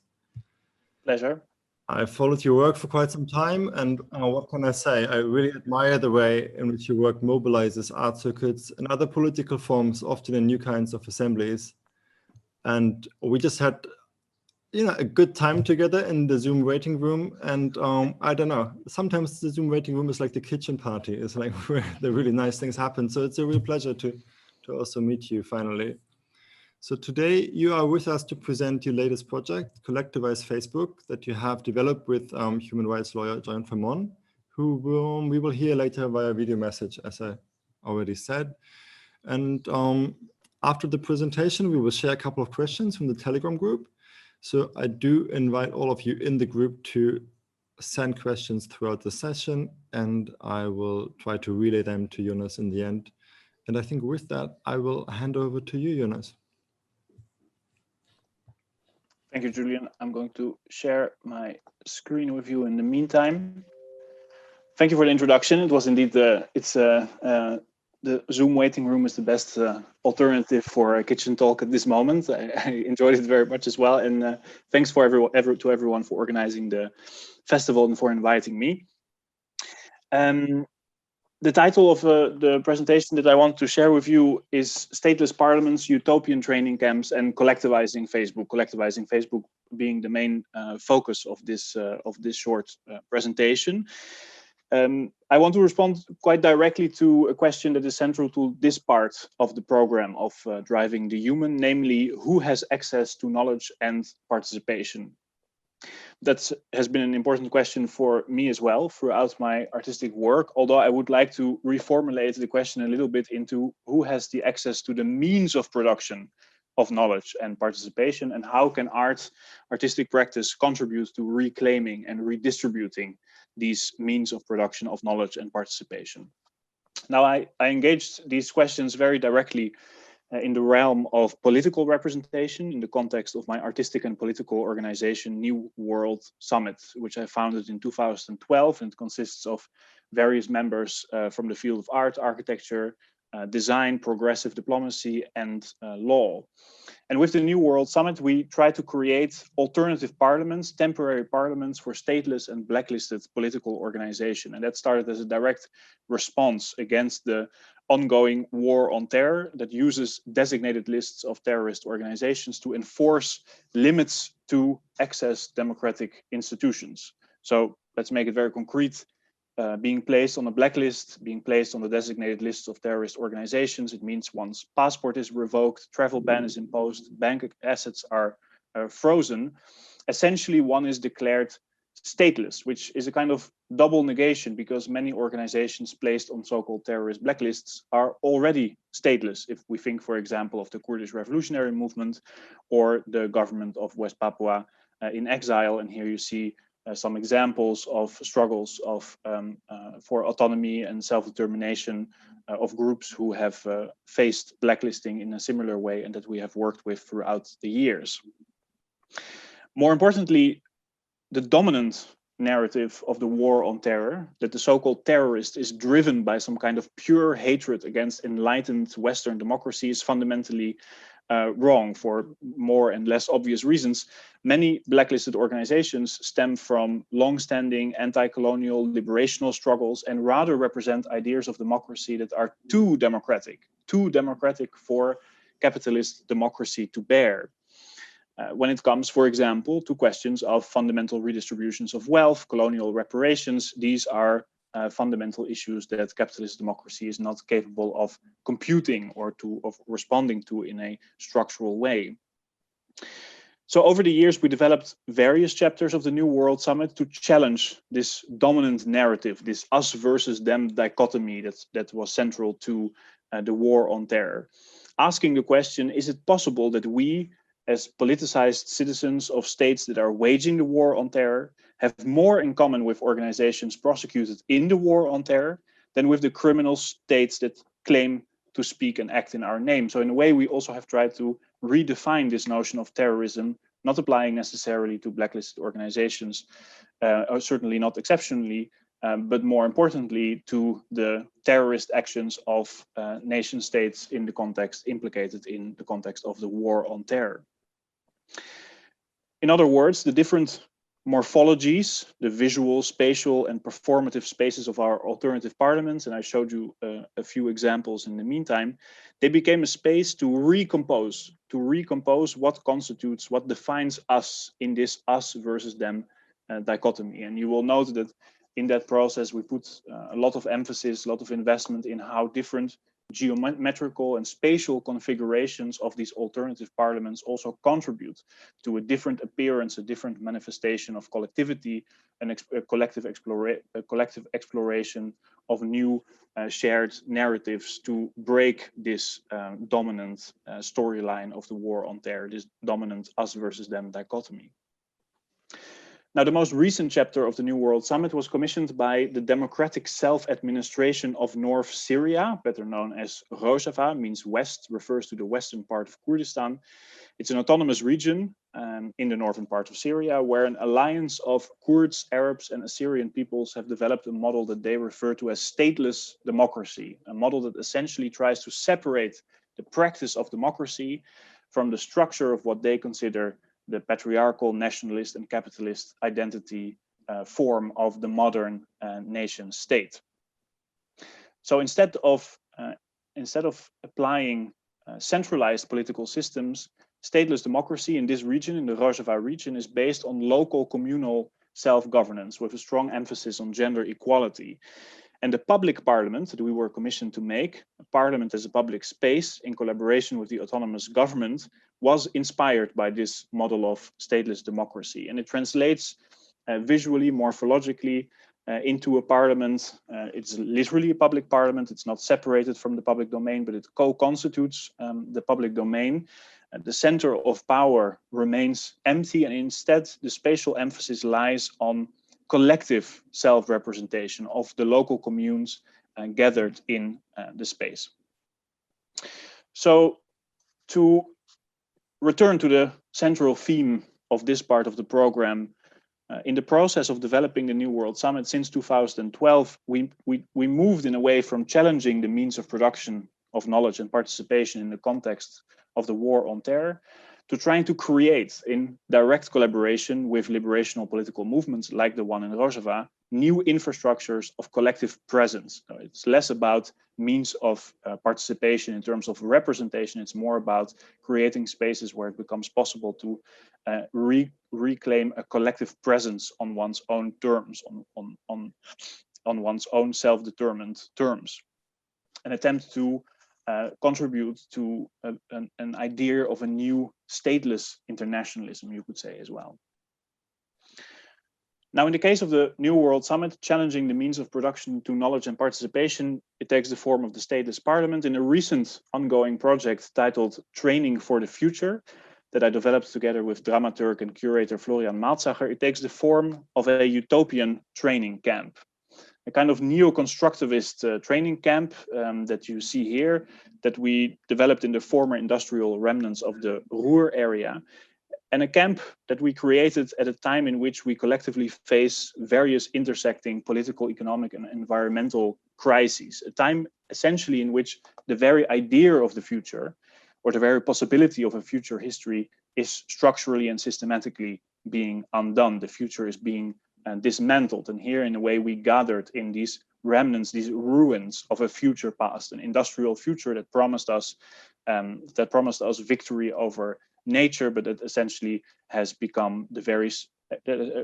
S8: Pleasure.
S2: I followed your work for quite some time, and what can I say? I really admire the way in which your work mobilizes art circuits and other political forms, often in new kinds of assemblies. And we just had a good time together in the Zoom waiting room. And I don't know, sometimes the Zoom waiting room is like the kitchen party. It's like where the really nice things happen. So it's a real pleasure to also meet you finally. So today you are with us to present your latest project, Collectivize Facebook, that you have developed with human rights lawyer Jan Vermon, who we will hear later via video message, as I already said. And after the presentation, we will share a couple of questions from the Telegram group. So I do invite all of you in the group to send questions throughout the session, and I will try to relay them to Jonas in the end. And I think with that, I will hand over to you, Jonas.
S8: Thank you, Julian. I'm going to share my screen with you in the meantime. Thank you for the introduction. It was indeed the Zoom waiting room is the best alternative for a kitchen talk at this moment. I enjoyed it very much as well, and thanks to everyone for organizing the festival and for inviting me. The title of the presentation that I want to share with you is Stateless Parliaments, Utopian Training Camps, and Collectivizing Facebook. Collectivizing Facebook being the main focus of this short presentation. I want to respond quite directly to a question that is central to this part of the program of Driving the Human, namely who has access to knowledge and participation. That has been an important question for me as well throughout my artistic work, although I would like to reformulate the question a little bit into who has the access to the means of production of knowledge and participation, and how can artistic practice contribute to reclaiming and redistributing these means of production of knowledge and participation. Now, I engaged these questions very directly in the realm of political representation in the context of my artistic and political organization, New World Summit, which I founded in 2012, and consists of various members from the field of art, architecture, design, progressive diplomacy, and law. And with the New World Summit, we try to create alternative parliaments, temporary parliaments for stateless and blacklisted political organization. And that started as a direct response against the ongoing war on terror that uses designated lists of terrorist organizations to enforce limits to access democratic institutions. So let's make it very concrete. Being placed on a blacklist, being placed on the designated lists of terrorist organizations, it means one's passport is revoked, travel ban is imposed, bank assets are frozen. Essentially, one is declared stateless, which is a kind of double negation, because many organizations placed on so-called terrorist blacklists are already stateless. If we think, for example, of the Kurdish Revolutionary Movement or the government of West Papua in exile, and here you see some examples of struggles for autonomy and self-determination of groups who have faced blacklisting in a similar way, and that we have worked with throughout the years. More importantly, the dominant narrative of the war on terror, that the so-called terrorist is driven by some kind of pure hatred against enlightened Western democracy, is fundamentally wrong for more and less obvious reasons. Many blacklisted organizations stem from long-standing anti-colonial liberational struggles and rather represent ideas of democracy that are too democratic for capitalist democracy to bear. When it comes, for example, to questions of fundamental redistributions of wealth, colonial reparations, these are fundamental issues that capitalist democracy is not capable of computing or of responding to in a structural way. So over the years, we developed various chapters of the New World Summit to challenge this dominant narrative, this us versus them dichotomy that was central to the war on terror. Asking the question, is it possible that we, as politicized citizens of states that are waging the war on terror have more in common with organizations prosecuted in the war on terror than with the criminal states that claim to speak and act in our name. So in a way, we also have tried to redefine this notion of terrorism, not applying necessarily to blacklisted organizations, or certainly not exceptionally, but more importantly to the terrorist actions of nation states in the context implicated in the context of the war on terror. In other words, the different morphologies, the visual, spatial, and performative spaces of our alternative parliaments, and I showed you a few examples in the meantime, they became a space to recompose what constitutes, what defines us in this us versus them dichotomy. And you will note that in that process, we put a lot of emphasis, a lot of investment in how different geometrical and spatial configurations of these alternative parliaments also contribute to a different appearance, a different manifestation of collectivity, and a collective exploration of new shared narratives to break this dominant storyline of the war on terror, this dominant us versus them dichotomy. Now, the most recent chapter of the New World Summit was commissioned by the Democratic Self-Administration of North Syria, better known as Rojava, means west, refers to the western part of Kurdistan. It's an autonomous region in the northern part of Syria, where an alliance of Kurds, Arabs, and Assyrian peoples have developed a model that they refer to as stateless democracy, a model that essentially tries to separate the practice of democracy from the structure of what they consider the patriarchal, nationalist, and capitalist identity form of the modern nation state. So instead of applying centralized political systems, stateless democracy in this region, in the Rojava region, is based on local communal self-governance with a strong emphasis on gender equality. And the public parliament that we were commissioned to make, a parliament as a public space in collaboration with the autonomous government, was inspired by this model of stateless democracy. And it translates visually, morphologically, into a parliament. It's literally a public parliament. It's not separated from the public domain, but it co-constitutes the public domain. The center of power remains empty, and instead the spatial emphasis lies on collective self-representation of the local communes gathered in the space. So to return to the central theme of this part of the program, in the process of developing the New World Summit since 2012, we moved in a way from challenging the means of production of knowledge and participation in the context of the war on terror to trying to create, in direct collaboration with liberational political movements like the one in Rojava, new infrastructures of collective presence. So it's less about means of participation in terms of representation. It's more about creating spaces where it becomes possible to reclaim a collective presence on one's own terms, on one's own self-determined terms. An attempt to contribute to an idea of a new stateless internationalism, you could say as well. Now, in the case of the New World Summit, challenging the means of production to knowledge and participation, it takes the form of the stateless parliament. In a recent ongoing project titled Training for the Future, that I developed together with dramaturg and curator Florian Malzacher, it takes the form of a utopian training camp. A kind of neo-constructivist training camp that you see here, that we developed in the former industrial remnants of the Ruhr area, and a camp that we created at a time in which we collectively face various intersecting political, economic, and environmental crises. A time essentially in which the very idea of the future, or the very possibility of a future history, is structurally and systematically being undone. The future is being dismantled, and here in a way we gathered in these remnants, these ruins of a future past, an industrial future that promised us victory over nature, but that essentially has become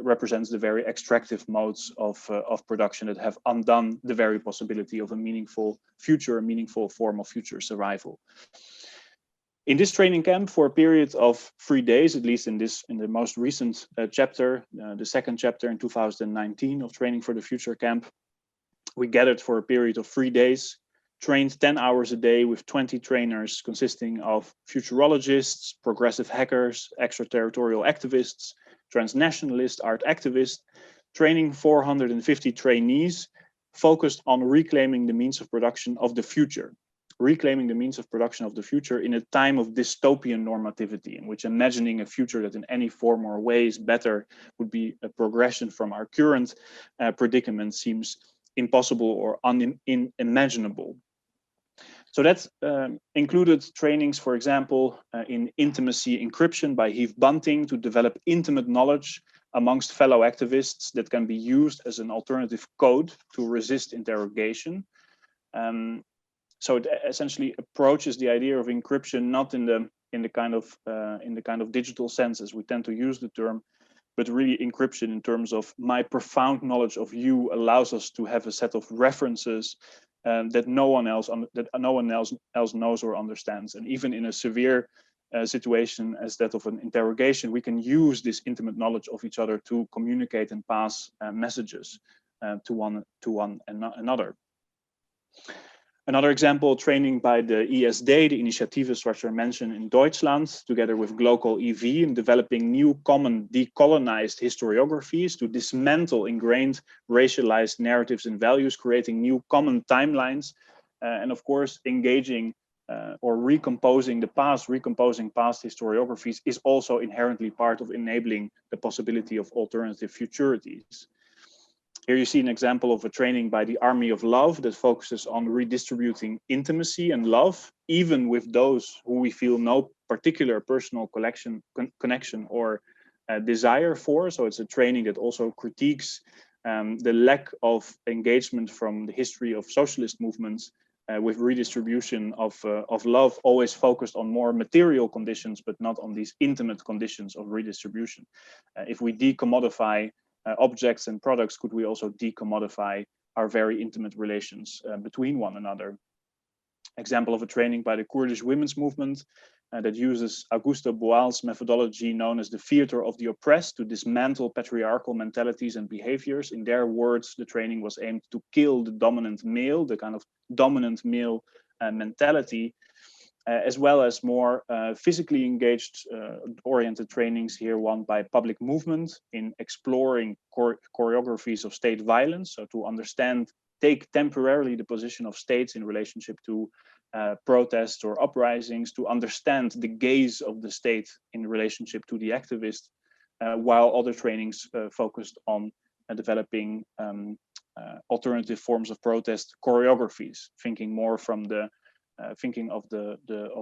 S8: represents the very extractive modes of production that have undone the very possibility of a meaningful future, a meaningful form of future survival. In this training camp, for a period of 3 days, at least in the most recent chapter, the second chapter in 2019 of Training for the Future camp, we gathered for a period of 3 days trained 10 hours a day with 20 trainers consisting of futurologists, progressive hackers, extraterritorial activists, transnationalist art activists, training 450 trainees focused on reclaiming the means of production of the future. Reclaiming the means of production of the future in a time of dystopian normativity, in which imagining a future that in any form or way is better would be a progression from our current predicament seems impossible or unimaginable. So that included trainings, for example, in intimacy encryption by Heath Bunting to develop intimate knowledge amongst fellow activists that can be used as an alternative code to resist interrogation. So it essentially approaches the idea of encryption not in the kind of digital sense as we tend to use the term, but really encryption in terms of my profound knowledge of you allows us to have a set of references that no one else knows or understands. And even in a severe situation as that of an interrogation, we can use this intimate knowledge of each other to communicate and pass messages to one another. Another example, training by the ISD, the Initiative Structure mentioned in Deutschland, together with Global EV, in developing new common decolonized historiographies to dismantle ingrained racialized narratives and values, creating new common timelines, and of course, engaging or recomposing past historiographies is also inherently part of enabling the possibility of alternative futurities. Here you see an example of a training by the Army of Love that focuses on redistributing intimacy and love, even with those who we feel no particular personal connection or desire for. So it's a training that also critiques the lack of engagement from the history of socialist movements with redistribution of love, always focused on more material conditions, but not on these intimate conditions of redistribution. If we decommodify objects and products, could we also decommodify our very intimate relations between one another? Example of a training by the Kurdish women's movement that uses Augusta Boal's methodology known as the theater of the oppressed to dismantle patriarchal mentalities and behaviors. In their words, the training was aimed to kill the dominant male, the kind of dominant male mentality, as well as more physically engaged oriented trainings here, one by Public Movement in exploring choreographies of state violence. So to understand, take temporarily the position of states in relationship to protests or uprisings, to understand the gaze of the state in relationship to the activist, while other trainings focused on developing alternative forms of protest choreographies, thinking more from the thinking of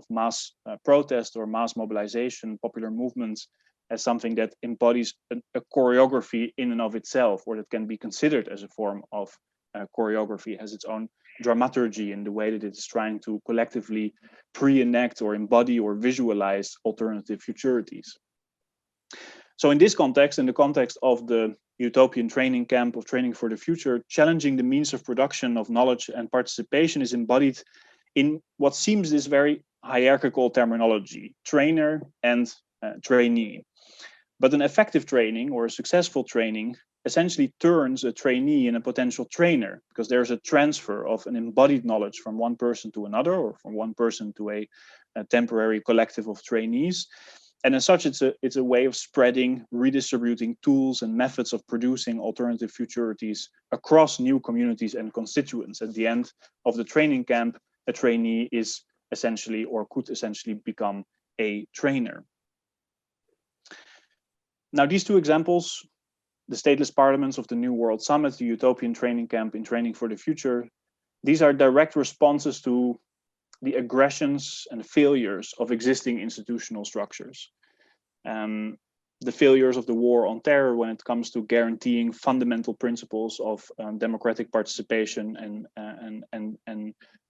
S8: mass protest or mass mobilization, popular movements as something that embodies a choreography in and of itself, or that can be considered as a form of choreography, has its own dramaturgy in the way that it is trying to collectively pre-enact or embody or visualize alternative futurities. So in this context, in the context of the utopian training camp of Training for the Future, challenging the means of production of knowledge and participation is embodied in what seems this very hierarchical terminology, trainer and trainee. But an effective training or a successful training essentially turns a trainee in a potential trainer, because there's a transfer of an embodied knowledge from one person to another, or from one person to a temporary collective of trainees. And as such, it's a way of spreading, redistributing tools and methods of producing alternative futurities across new communities and constituents. At the end of the training camp, a trainee is essentially, or could essentially, become a trainer. Now, these two examples, the stateless parliaments of the New World Summit, the utopian training camp in Training for the Future, these are direct responses to the aggressions and failures of existing institutional structures. The failures of the war on terror when it comes to guaranteeing fundamental principles of democratic participation and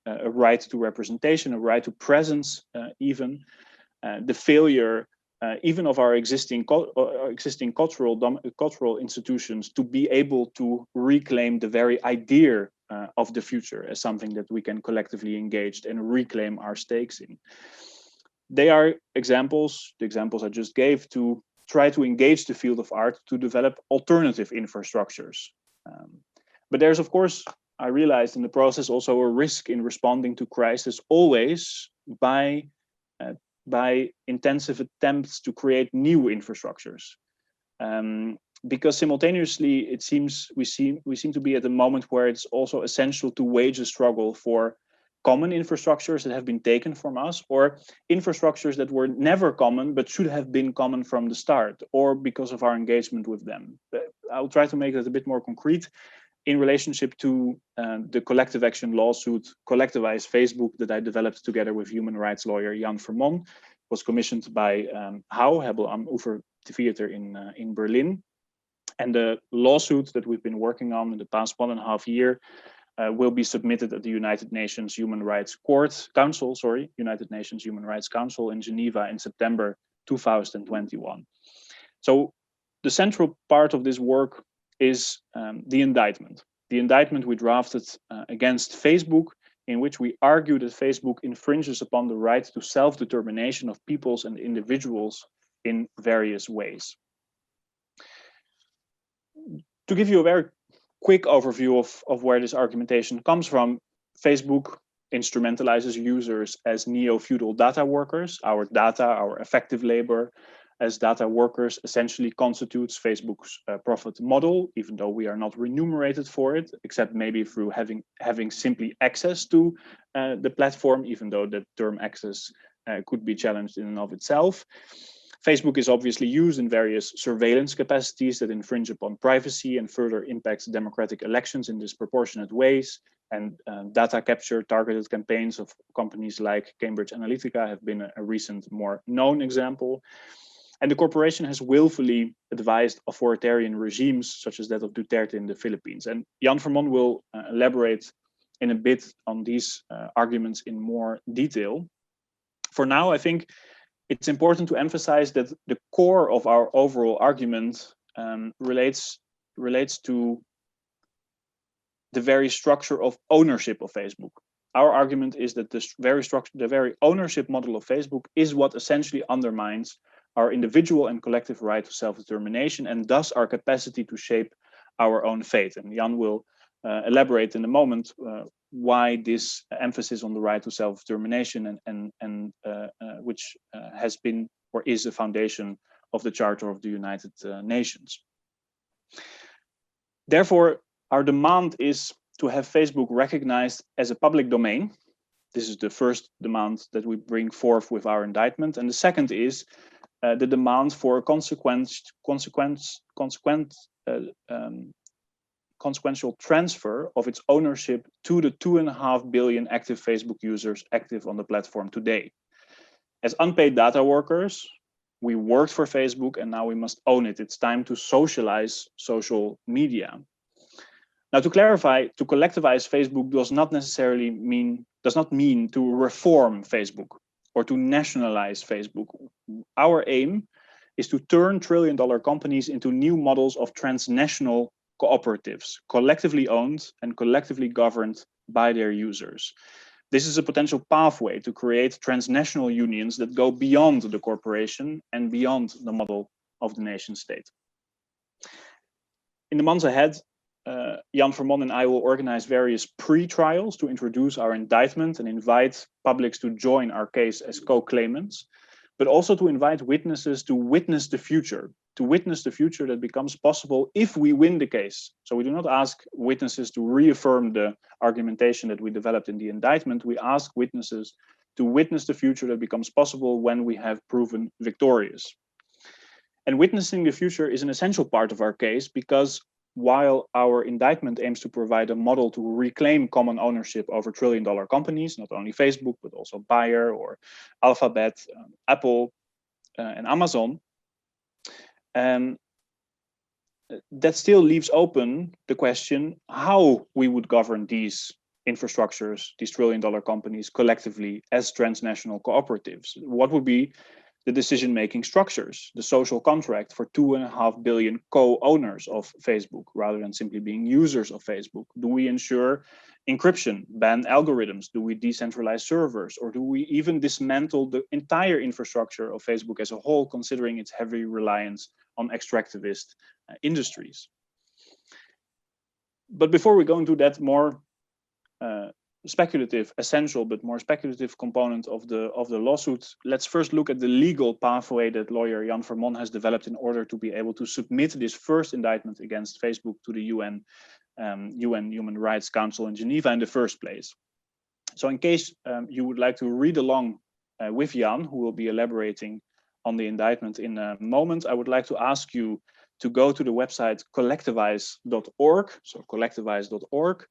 S8: a right to representation, a right to presence, even the failure even of our existing cultural institutions to be able to reclaim the very idea of the future as something that we can collectively engage and reclaim our stakes in. They are examples, the examples I just gave, to try to engage the field of art to develop alternative infrastructures. But there's, of course, I realized in the process also a risk in responding to crisis always by intensive attempts to create new infrastructures. Because simultaneously, it seems we seem to be at a moment where it's also essential to wage a struggle for common infrastructures that have been taken from us, or infrastructures that were never common but should have been common from the start, or because of our engagement with them. I'll try to make that a bit more concrete in relationship to the collective action lawsuit Collectivize Facebook that I developed together with human rights lawyer Jan Vermon, was commissioned by HAU, Hebel am Ufer Theater in Berlin. And the lawsuit that we've been working on in the past 1.5 years will be submitted at the United Nations Human Rights United Nations Human Rights Council in Geneva in September 2021. So the central part of this work is the indictment. The indictment we drafted against Facebook, in which we argue that Facebook infringes upon the right to self-determination of peoples and individuals in various ways. To give you a very quick overview of where this argumentation comes from, Facebook instrumentalizes users as neo-feudal data workers. Our data, our effective labor as data workers essentially constitutes Facebook's profit model, even though we are not remunerated for it, except maybe through having simply access to the platform, even though the term access could be challenged in and of itself. Facebook is obviously used in various surveillance capacities that infringe upon privacy and further impacts democratic elections in disproportionate ways. And data capture targeted campaigns of companies like Cambridge Analytica have been a recent, more known example. And the corporation has willfully advised authoritarian regimes, such as that of Duterte in the Philippines. And Jan Vermon will elaborate in a bit on these arguments in more detail. For now, I think it's important to emphasize that the core of our overall argument relates to the very structure of ownership of Facebook. Our argument is that the very ownership model of Facebook is what essentially undermines our individual and collective right to self-determination, and thus our capacity to shape our own fate. And Jan will elaborate in a moment why this emphasis on the right to self-determination and which has been or is the foundation of the Charter of the United Nations. Therefore, our demand is to have Facebook recognized as a public domain. This is the first demand that we bring forth with our indictment. And the second is the demand for a consequential transfer of its ownership to the 2.5 billion active Facebook users active on the platform today. As unpaid data workers, we worked for Facebook and now we must own it. It's time to socialize social media. Now, to clarify, to collectivize Facebook does not mean to reform Facebook or to nationalize Facebook. Our aim is to turn trillion-dollar companies into new models of transnational cooperatives, collectively owned and collectively governed by their users. This is a potential pathway to create transnational unions that go beyond the corporation and beyond the model of the nation state. In the months ahead, Jan Vermon and I will organize various pre-trials to introduce our indictment and invite publics to join our case as co-claimants, but also to invite witnesses to witness the future that becomes possible if we win the case. So we do not ask witnesses to reaffirm the argumentation that we developed in the indictment. We ask witnesses to witness the future that becomes possible when we have proven victorious. And witnessing the future is an essential part of our case because while our indictment aims to provide a model to reclaim common ownership over trillion-dollar companies, not only Facebook, but also Bayer or Alphabet, Apple, and Amazon, that still leaves open the question how we would govern these infrastructures, these trillion-dollar companies collectively as transnational cooperatives. What would be the decision-making structures, the social contract for 2.5 billion co-owners of Facebook, rather than simply being users of Facebook? Do we ensure encryption, ban algorithms? Do we decentralize servers? Or do we even dismantle the entire infrastructure of Facebook as a whole, considering its heavy reliance on extractivist industries? But before we go into that more speculative, essential but more speculative component of the lawsuit, let's first look at the legal pathway that lawyer Jan Vermon has developed in order to be able to submit this first indictment against Facebook to the UN Human Rights Council in Geneva in the first place. So in case you would like to read along with Jan, who will be elaborating on the indictment in a moment, I would like to ask you to go to the website collectivize.org, so collectivize.org.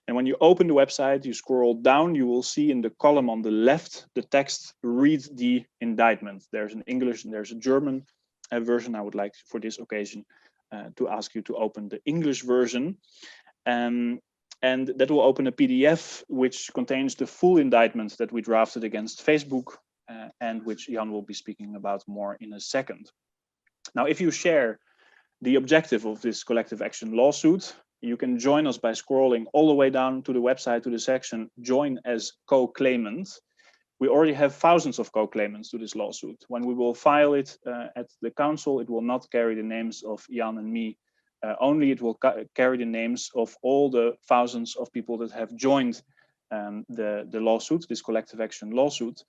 S8: And when you open the website, you scroll down, you will see in the column on the left, the text, read the indictment. There's an English and there's a German version. I would like for this occasion to ask you to open the English version. And that will open a PDF which contains the full indictment that we drafted against Facebook and which Jan will be speaking about more in a second. Now, if you share the objective of this collective action lawsuit, you can join us by scrolling all the way down to the website to the section Join as Co-Claimant. We already have thousands of co-claimants to this lawsuit. When we will file it at the council, it will not carry the names of Jan and me only. It will carry the names of all the thousands of people that have joined the lawsuit, this collective action lawsuit,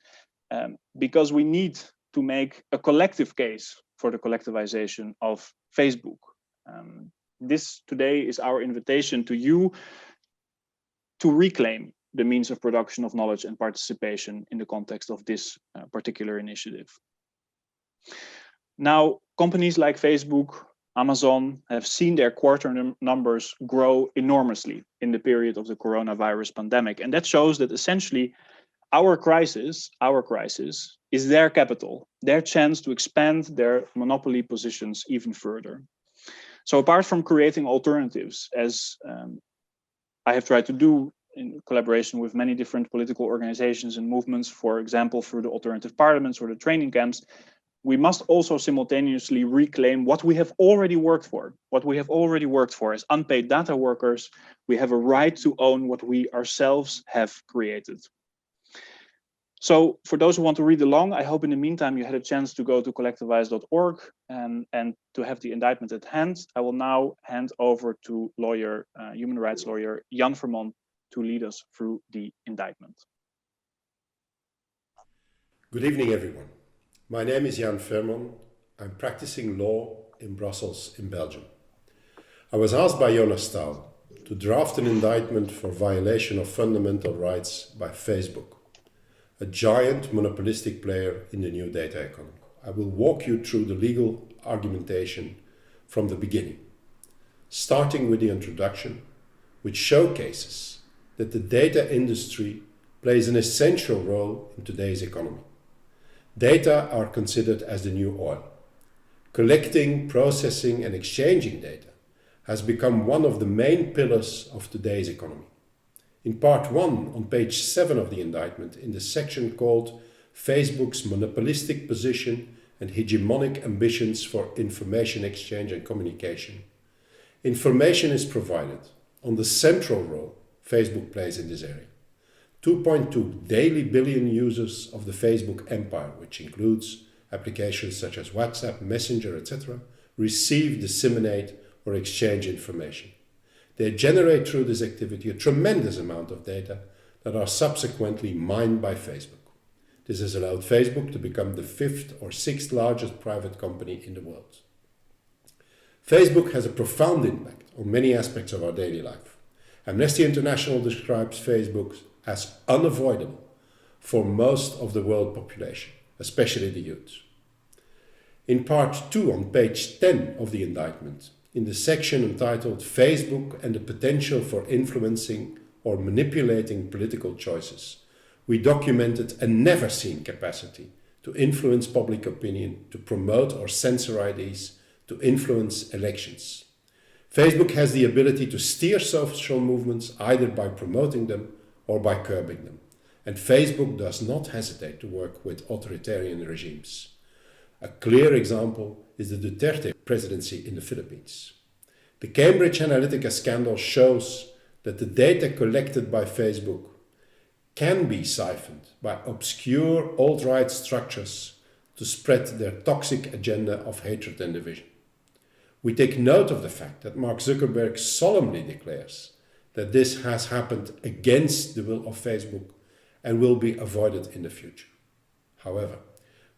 S8: because we need to make a collective case for the collectivization of Facebook. This today is our invitation to you to reclaim the means of production of knowledge and participation in the context of this particular initiative. Now, companies like Facebook, Amazon have seen their quarter numbers grow enormously in the period of the coronavirus pandemic. And that shows that essentially our crisis is their capital, their chance to expand their monopoly positions even further. So apart from creating alternatives, as I have tried to do in collaboration with many different political organizations and movements, for example, through the alternative parliaments or the training camps, we must also simultaneously reclaim what we have already worked for. What we have already worked for as unpaid data workers, we have a right to own what we ourselves have created. So for those who want to read along, I hope in the meantime you had a chance to go to collectivize.org and to have the indictment at hand. I will now hand over to human rights lawyer Jan Vermon to lead us through the indictment.
S9: Good evening, everyone. My name is Jan Vermon. I'm practicing law in Brussels in Belgium. I was asked by Jonas Staal to draft an indictment for violation of fundamental rights by Facebook, a giant monopolistic player in the new data economy. I will walk you through the legal argumentation from the beginning, starting with the introduction, which showcases that the data industry plays an essential role in today's economy. Data are considered as the new oil. Collecting, processing, and exchanging data has become one of the main pillars of today's economy. In part 1, on page 7 of the indictment, in the section called Facebook's monopolistic position and hegemonic ambitions for information exchange and communication, information is provided on the central role Facebook plays in this area. 2.2 daily billion users of the Facebook empire, which includes applications such as WhatsApp, Messenger, etc., receive, disseminate, or exchange information. They generate through this activity a tremendous amount of data that are subsequently mined by Facebook. This has allowed Facebook to become the 5th or 6th largest private company in the world. Facebook has a profound impact on many aspects of our daily life. Amnesty International describes Facebook as unavoidable for most of the world population, especially the youth. In part 2, on page 10 of the indictment, in the section entitled Facebook and the potential for influencing or manipulating political choices, we documented a never-seen capacity to influence public opinion, to promote or censor IDs, to influence elections. Facebook has the ability to steer social movements either by promoting them or by curbing them. And Facebook does not hesitate to work with authoritarian regimes. A clear example is the Duterte presidency in the Philippines. The Cambridge Analytica scandal shows that the data collected by Facebook can be siphoned by obscure alt-right structures to spread their toxic agenda of hatred and division. We take note of the fact that Mark Zuckerberg solemnly declares that this has happened against the will of Facebook and will be avoided in the future. However,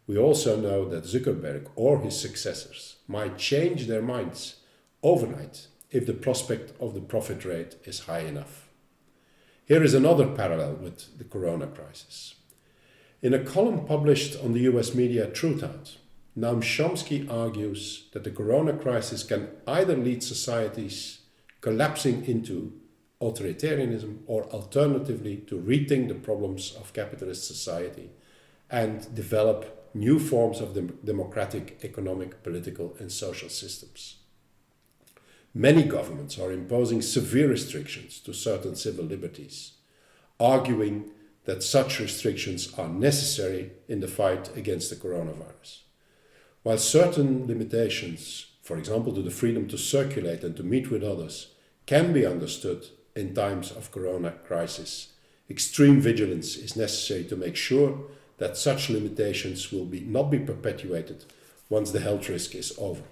S9: we also know that Zuckerberg or his successors might change their minds overnight if the prospect of the profit rate is high enough. Here is another parallel with the corona crisis. In a column published on the US media Truthout, Noam Chomsky argues that the corona crisis can either lead societies collapsing into authoritarianism or alternatively to rethink the problems of capitalist society and develop new forms of democratic, economic, political and social systems. Many governments are imposing severe restrictions to certain civil liberties, arguing that such restrictions are necessary in the fight against the coronavirus. While certain limitations, for example to the freedom to circulate and to meet with others, can be understood in times of corona crisis, extreme vigilance is necessary to make sure that such limitations will not be perpetuated once the health risk is over.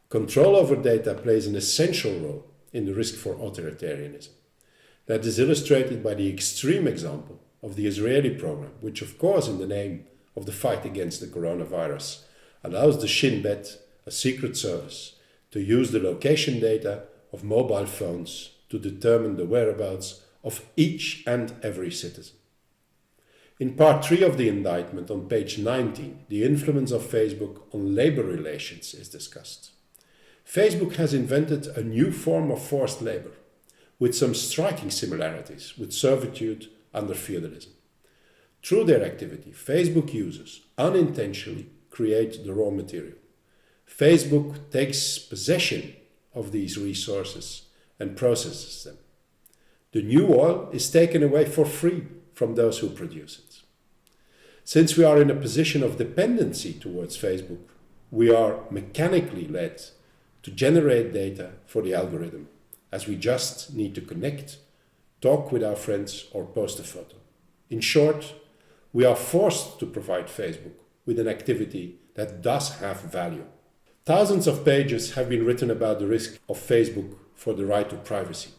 S9: Control over data plays an essential role in the risk for authoritarianism. That is illustrated by the extreme example of the Israeli program, which of course in the name of the fight against the coronavirus allows the Shin Bet, a secret service, to use the location data of mobile phones to determine the whereabouts of each and every citizen. In part 3 of the indictment on page 19, the influence of Facebook on labor relations is discussed. Facebook has invented a new form of forced labor, with some striking similarities with servitude under feudalism. Through their activity, Facebook users unintentionally create the raw material. Facebook takes possession of these resources and processes them. The new oil is taken away for free from those who produce it. Since we are in a position of dependency towards Facebook, we are mechanically led to generate data for the algorithm, as we just need to connect, talk with our friends, or post a photo. In short, we are forced to provide Facebook with an activity that does have value. Thousands of pages have been written about the risk of Facebook for the right to privacy.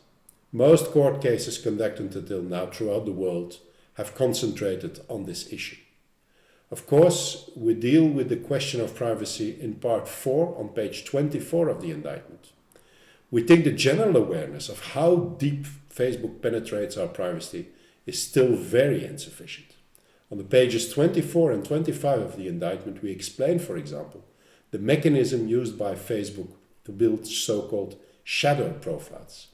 S9: Most court cases conducted until now throughout the world have concentrated on this issue. Of course, we deal with the question of privacy in part 4 on page 24 of the indictment. We think the general awareness of how deep Facebook penetrates our privacy is still very insufficient. On the pages 24 and 25 of the indictment, we explain, for example, the mechanism used by Facebook to build so-called shadow profiles,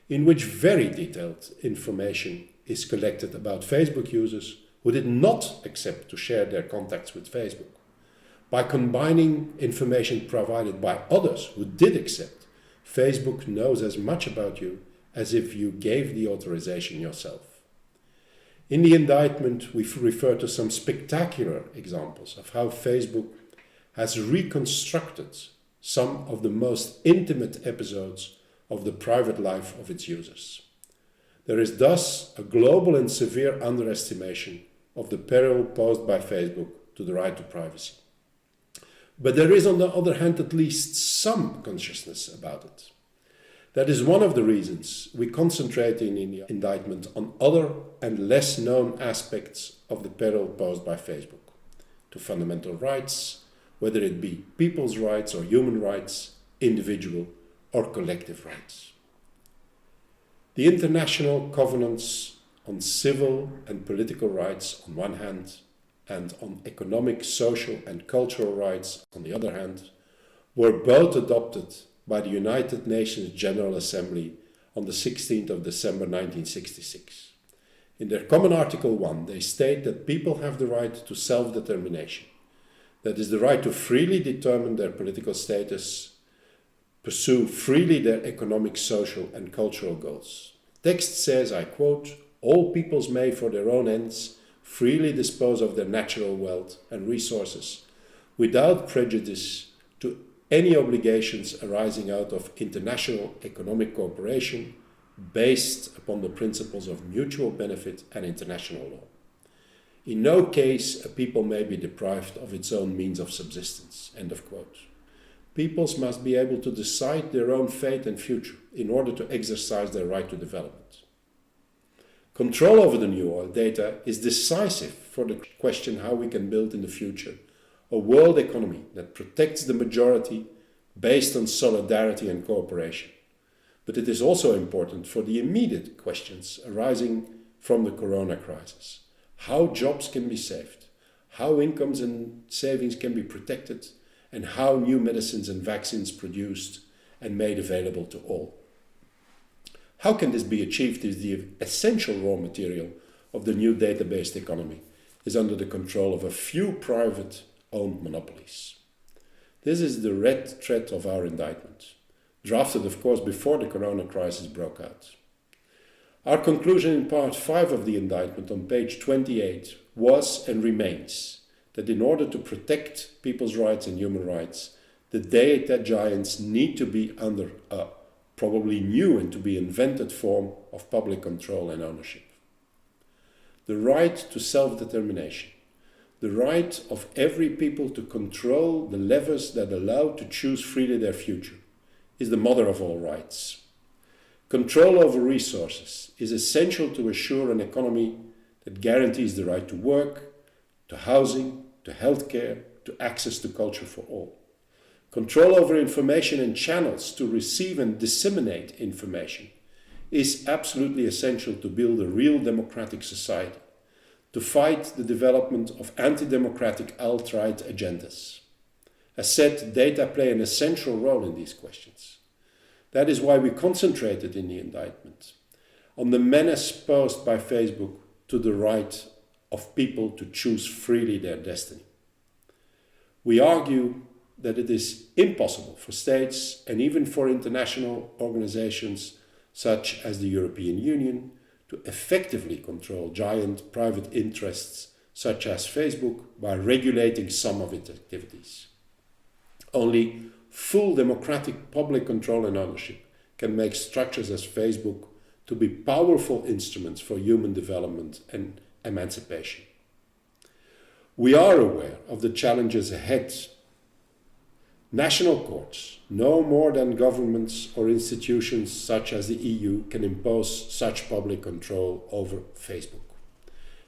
S9: in which very detailed information is collected about Facebook users who did not accept to share their contacts with Facebook. By combining information provided by others who did accept, Facebook knows as much about you as if you gave the authorization yourself. In the indictment, we refer to some spectacular examples of how Facebook has reconstructed some of the most intimate episodes of the private life of its users. There is thus a global and severe underestimation of the peril posed by Facebook to the right to privacy. But there is, on the other hand, at least some consciousness about it. That is one of the reasons we concentrate in the indictment on other and less known aspects of the peril posed by Facebook to fundamental rights, whether it be people's rights or human rights, individual or collective rights. The international covenants on civil and political rights on one hand, and on economic, social and cultural rights on the other hand, were both adopted by the United Nations General Assembly on the 16th of December 1966. In their common Article 1, they state that people have the right to self-determination, that is, the right to freely determine their political status, pursue freely their economic, social and cultural goals. Text says, I quote, "All peoples may, for their own ends, freely dispose of their natural wealth and resources without prejudice to any obligations arising out of international economic cooperation based upon the principles of mutual benefit and international law. In no case a people may be deprived of its own means of subsistence." End of quote. Peoples must be able to decide their own fate and future in order to exercise their right to development. Control over the new oil data is decisive for the question how we can build in the future a world economy that protects the majority based on solidarity and cooperation. But it is also important for the immediate questions arising from the corona crisis. How jobs can be saved, how incomes and savings can be protected, and how new medicines and vaccines produced and made available to all. How can this be achieved if the essential raw material of the new data-based economy is under the control of a few private-owned monopolies? This is the red thread of our indictment, drafted of course before the corona crisis broke out. Our conclusion in part 5 of the indictment on page 28 was and remains that in order to protect people's rights and human rights, the data giants need to be under a probably new and to be invented form of public control and ownership. The right to self-determination, the right of every people to control the levers that allow to choose freely their future, is the mother of all rights. Control over resources is essential to assure an economy that guarantees the right to work, to housing, to healthcare, to access to culture for all. Control over information and channels to receive and disseminate information is absolutely essential to build a real democratic society, to fight the development of anti-democratic alt-right agendas. As said, data play an essential role in these questions. That is why we concentrated in the indictment on the menace posed by Facebook to the right of people to choose freely their destiny. We argue that it is impossible for states and even for international organizations such as the European Union to effectively control giant private interests such as Facebook by regulating some of its activities. Only full democratic public control and ownership can make structures as Facebook to be powerful instruments for human development and emancipation. We are aware of the challenges ahead. National courts, no more than governments or institutions such as the EU, can impose such public control over Facebook.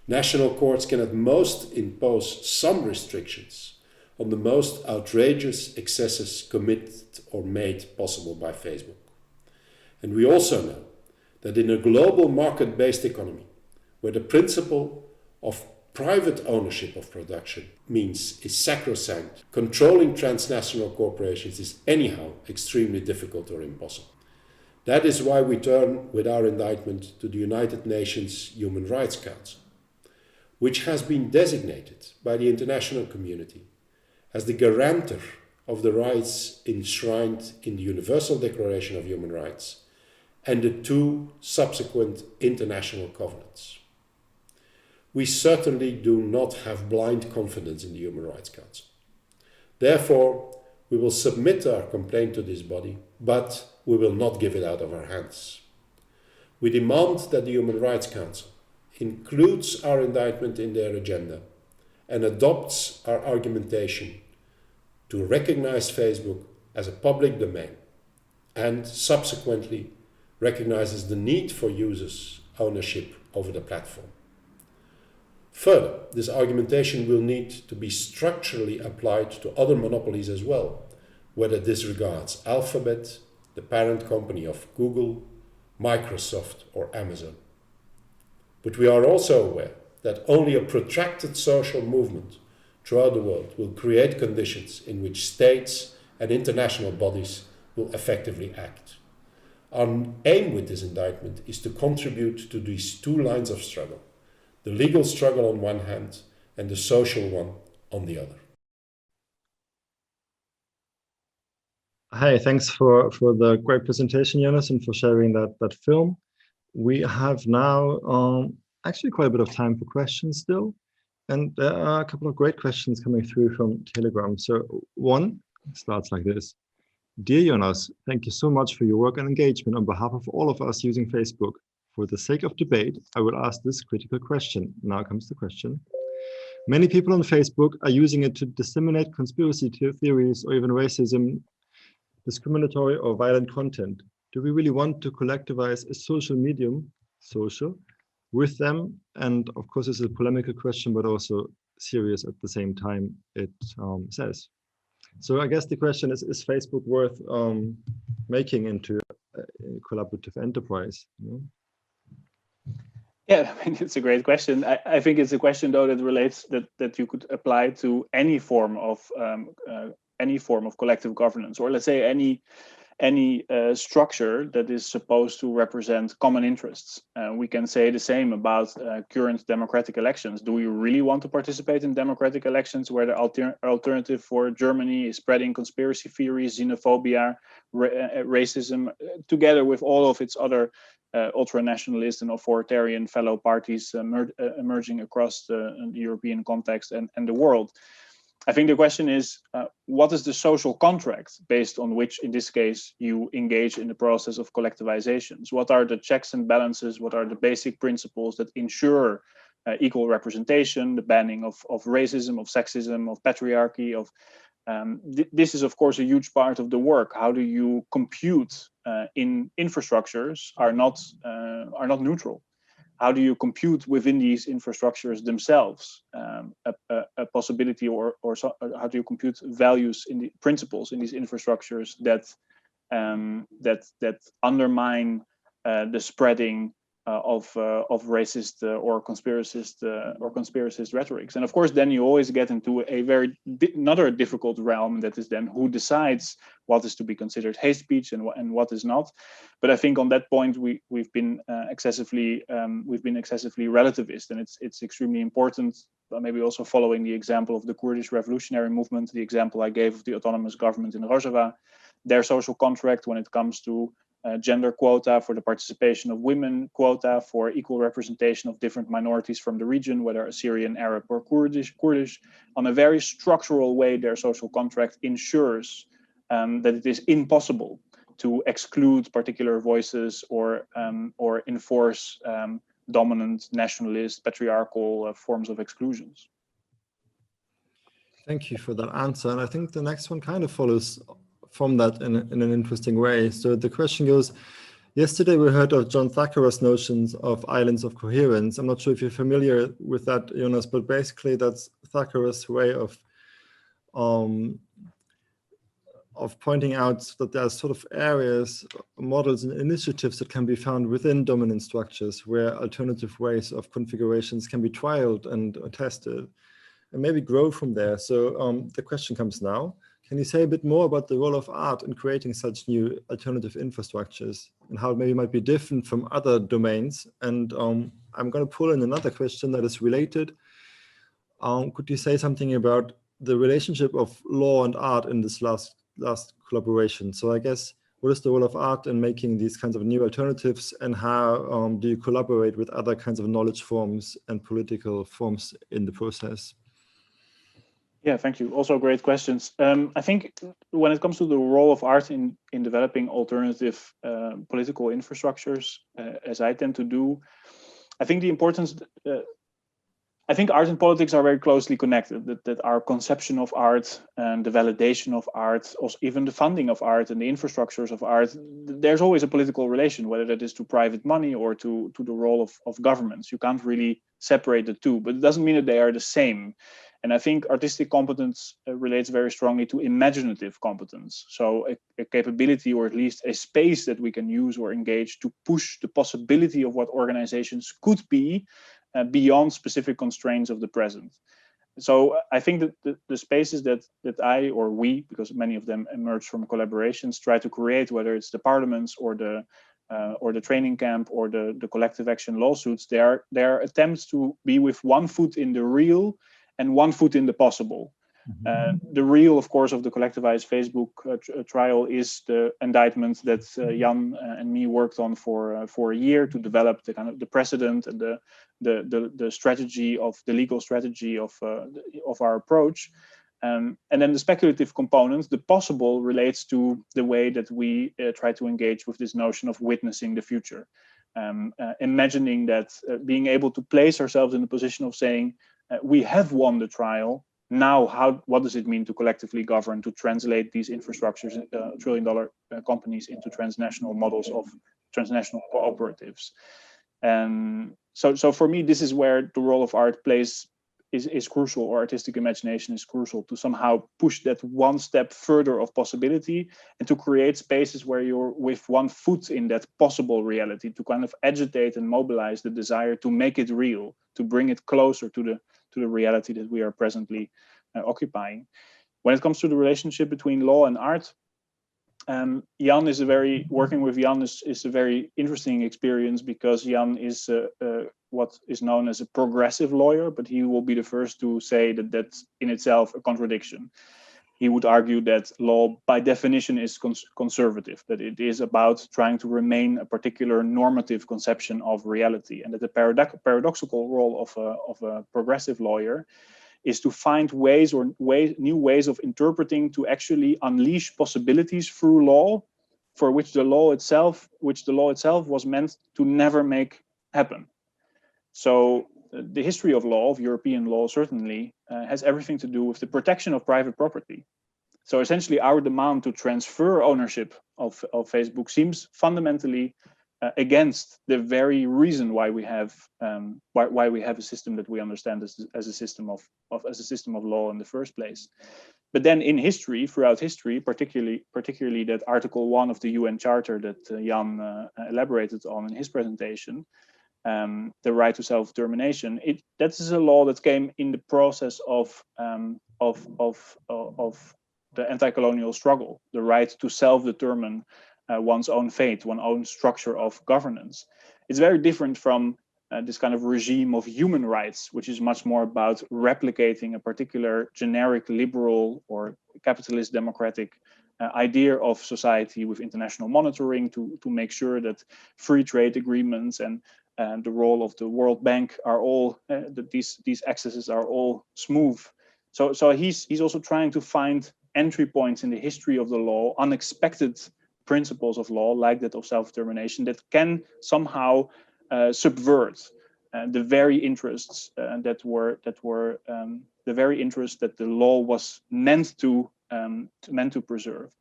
S9: National courts can at most impose some restrictions on the most outrageous excesses committed or made possible by Facebook. And we also know that in a global market-based economy, where the principle of private ownership of production means is sacrosanct, controlling transnational corporations is anyhow extremely difficult or impossible. That is why we turn with our indictment to the United Nations Human Rights Council, which has been designated by the international community as the guarantor of the rights enshrined in the Universal Declaration of Human Rights and the 2 subsequent international covenants. We certainly do not have blind confidence in the Human Rights Council. Therefore, we will submit our complaint to this body, but we will not give it out of our hands. We demand that the Human Rights Council includes our indictment in their agenda and adopts our argumentation to recognize Facebook as a public domain and subsequently recognizes the need for users' ownership over the platform. Further, this argumentation will need to be structurally applied to other monopolies as well, whether this regards Alphabet, the parent company of Google, Microsoft, or Amazon. But we are also aware that only a protracted social movement throughout the world will create conditions in which states and international bodies will effectively act. Our aim with this indictment is to contribute to these 2 lines of struggle, the legal struggle on one hand and the social one on the other.
S2: Hey, thanks for the great presentation, Jonas, and for sharing that film. We have now actually quite a bit of time for questions still. And there are a couple of great questions coming through from Telegram. So one starts like this. Dear Jonas, thank you so much for your work and engagement on behalf of all of us using Facebook. For the sake of debate, I will ask this critical question. Now comes the question. Many people on Facebook are using it to disseminate conspiracy theories or even racism discriminatory or violent content? Do we really want to collectivize a social medium, social, with them? And of course, it's a polemical question, but also serious at the same time, it says. So I guess the question is Facebook worth making into a collaborative enterprise? You know?
S8: Yeah, I mean, it's a great question. I think it's a question, though, that relates that you could apply to any form of collective governance, or let's say any structure that is supposed to represent common interests. We can say the same about current democratic elections. Do we really want to participate in democratic elections where the alternative for Germany is spreading conspiracy theories, xenophobia, racism, together with all of its other ultra-nationalist and authoritarian fellow parties emerging across the European context and the world? I think the question is, what is the social contract based on which, in this case, you engage in the process of collectivizations? What are the checks and balances? What are the basic principles that ensure equal representation, the banning of racism, of sexism, of patriarchy? This is, of course, a huge part of the work. How do you compute in infrastructures are not neutral? How do you compute within these infrastructures themselves a possibility, or how do you compute values in the principles in these infrastructures that undermine the spreading of racist or conspiracist rhetorics? And of course, then you always get into another difficult realm, that is then who decides what is to be considered hate speech and what is not. But I think on that point we've been excessively relativist, and it's extremely important. Maybe also following the example of the Kurdish revolutionary movement, the example I gave of the autonomous government in Rojava, their social contract when it comes to gender quota for the participation of women, quota for equal representation of different minorities from the region, whether Assyrian, Arab, or Kurdish. On a very structural way, their social contract ensures that it is impossible to exclude particular voices or enforce dominant nationalist, patriarchal forms of exclusions.
S2: Thank you for that answer. And I think the next one kind of follows from that in an interesting way. So the question goes, yesterday we heard of John Thackeray's notions of islands of coherence. I'm not sure if you're familiar with that, Jonas, but basically that's Thackeray's way of pointing out that there are sort of areas, models, and initiatives that can be found within dominant structures where alternative ways of configurations can be trialed and tested and maybe grow from there. So the question comes now. Can you say a bit more about the role of art in creating such new alternative infrastructures and how it maybe might be different from other domains? And I'm going to pull in another question that is related. Could you say something about the relationship of law and art in this last collaboration? So I guess, what is the role of art in making these kinds of new alternatives, and how do you collaborate with other kinds of knowledge forms and political forms in the process?
S8: Yeah, thank you. Also great questions. I think when it comes to the role of art in developing alternative political infrastructures, as I tend to do, I think the importance, I think art and politics are very closely connected, that our conception of art and the validation of art, also even the funding of art and the infrastructures of art, there's always a political relation, whether that is to private money or to the role of governments. You can't really separate the two, but it doesn't mean that they are the same. And I think artistic competence relates very strongly to imaginative competence. So a capability, or at least a space that we can use or engage to push the possibility of what organizations could be beyond specific constraints of the present. So I think that the spaces that I or we, because many of them emerge from collaborations, try to create, whether it's the parliaments or the training camp or the collective action lawsuits, they are attempts to be with one foot in the real and one foot in the possible. The real, of course, of the collectivized Facebook trial is the indictment that Jan and me worked on for a year to develop the kind of the precedent and the strategy of the legal strategy of our approach. And then the speculative component, the possible, relates to the way that we try to engage with this notion of witnessing the future. Imagining that being able to place ourselves in the position of saying, we have won the trial, now, what does it mean to collectively govern, to translate these infrastructures, trillion-dollar companies into transnational models of transnational cooperatives? So for me, this is where the role of art is crucial, or artistic imagination is crucial, to somehow push that one step further of possibility and to create spaces where you're with one foot in that possible reality, to kind of agitate and mobilize the desire to make it real, to bring it closer to the reality that we are presently occupying. When it comes to the relationship between law and art, working with Jan is a very interesting experience, because Jan is what is known as a progressive lawyer, but he will be the first to say that that's in itself a contradiction. He would argue that law by definition is conservative, that it is about trying to remain a particular normative conception of reality, and that the paradoxical role of a progressive lawyer is to find new ways of interpreting, to actually unleash possibilities through law, for which the law itself was meant to never make happen. So the history of law, of European law, certainly has everything to do with the protection of private property. So essentially, our demand to transfer ownership of Facebook seems fundamentally against the very reason why we have a system that we understand as a system of law in the first place. But then in history, throughout history, particularly that Article 1 of the UN Charter that Jan elaborated on in his presentation, the right to self-determination, that is a law that came in the process of the anti-colonial struggle, the right to self-determine one's own fate, one's own structure of governance. It's very different from this kind of regime of human rights, which is much more about replicating a particular generic liberal or capitalist democratic idea of society with international monitoring to make sure that free trade agreements and the role of the World Bank are all, that these accesses are all smooth. So he's also trying to find entry points in the history of the law, unexpected principles of law like that of self-determination that can somehow subvert the very interests that the law was meant to preserve.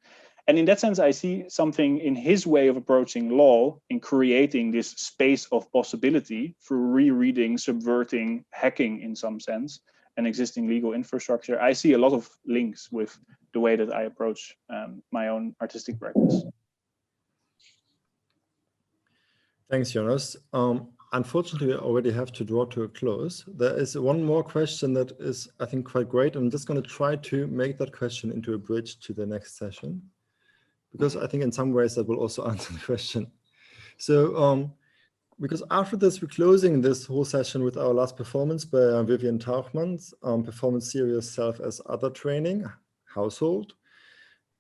S8: And in that sense, I see something in his way of approaching law in creating this space of possibility through rereading, subverting, hacking in some sense, an existing legal infrastructure. I see a lot of links with the way that I approach my own artistic practice.
S2: Thanks, Jonas. Unfortunately, we already have to draw to a close. There is one more question that is, I think, quite great. I'm just going to try to make that question into a bridge to the next session, because I think in some ways that will also answer the question. So, because after this, we're closing this whole session with our last performance by Vivian Tauchmann's performance series Self as Other Training, Household.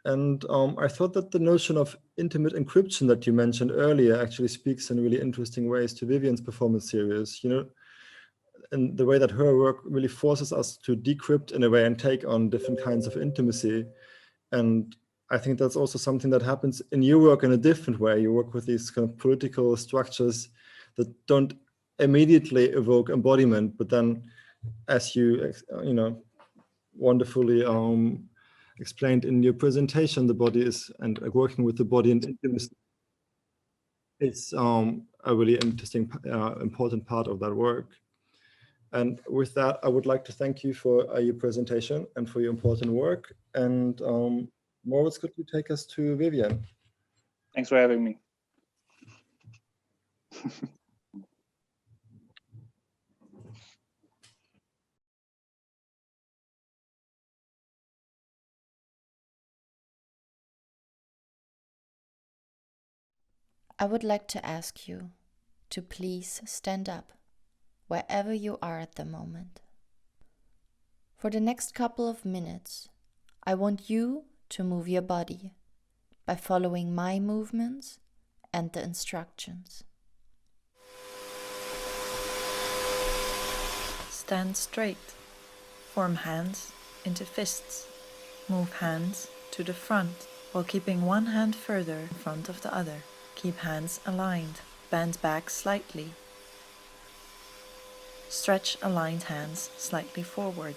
S2: And I thought that the notion of intimate encryption that you mentioned earlier actually speaks in really interesting ways to Vivian's performance series, you know, and the way that her work really forces us to decrypt in a way and take on different kinds of intimacy. And I think that's also something that happens in your work in a different way. You work with these kind of political structures that don't immediately evoke embodiment, but then, as you wonderfully explained in your presentation, the body is, and working with the body and intimacy is a really interesting, important part of that work. And with that, I would like to thank you for your presentation and for your important work. And Moritz, could you take us to Vivian?
S8: Thanks for having me.
S10: I would like to ask you to please stand up wherever you are at the moment. For the next couple of minutes, I want you to move your body by following my movements and the instructions.
S11: Stand straight. Form hands into fists. Move hands to the front while keeping one hand further in front of the other. Keep hands aligned. Bend back slightly. Stretch aligned hands slightly forward.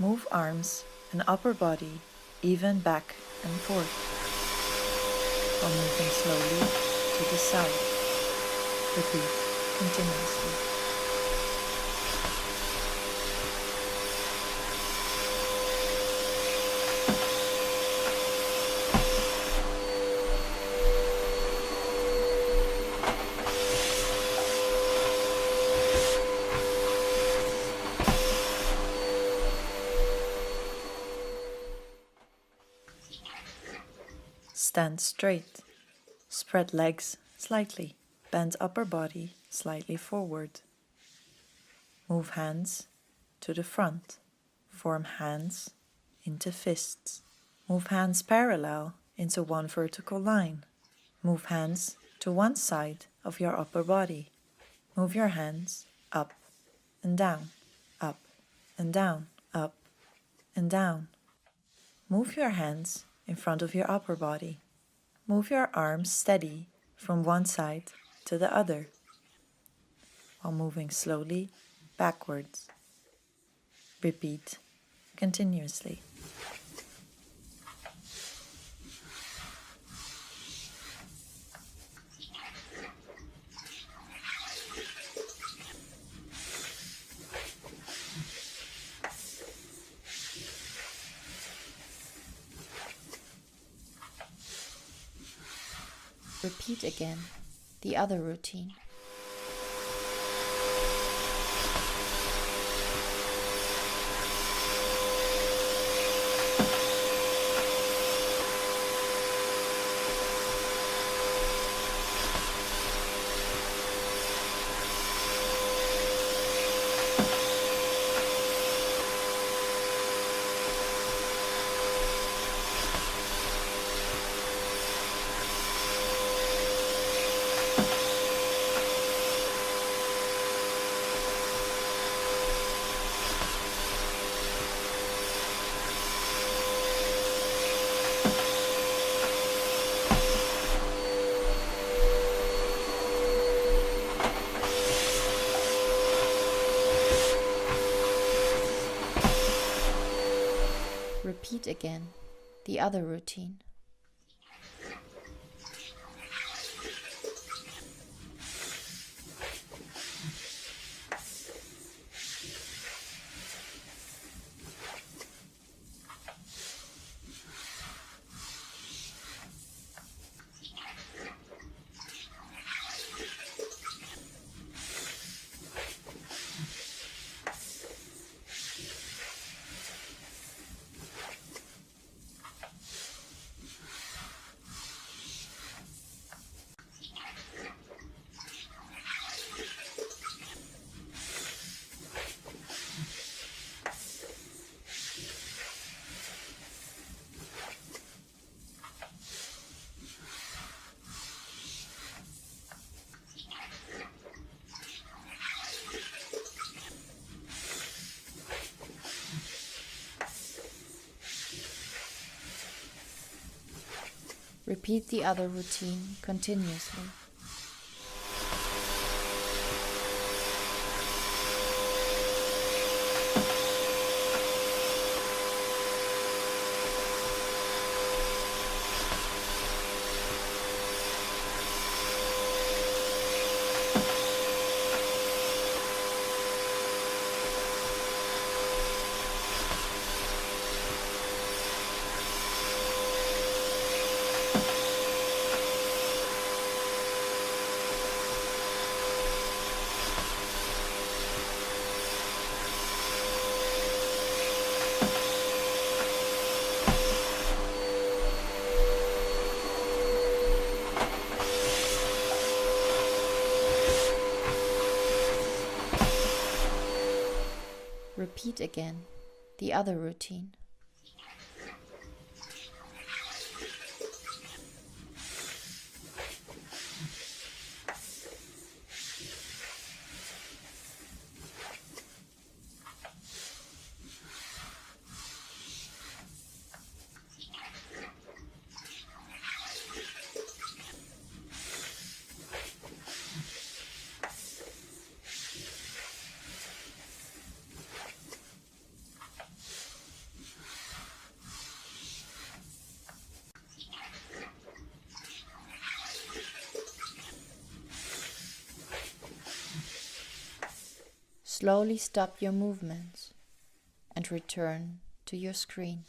S11: Move arms and upper body even back and forth, while moving slowly to the side. Repeat continuously. Stand straight. Spread legs slightly. Bend upper body slightly forward. Move hands to the front. Form hands into fists. Move hands parallel into one vertical line. Move hands to one side of your upper body. Move your hands up and down, up and down, up and down. Move your hands in front of your upper body. Move your arms steady from one side to the other, while moving slowly backwards. Repeat continuously.
S10: Repeat again the other routine. Repeat again the other routine. Repeat the other routine continuously. Repeat again the other routine. slowly stop your movements and return to your screen.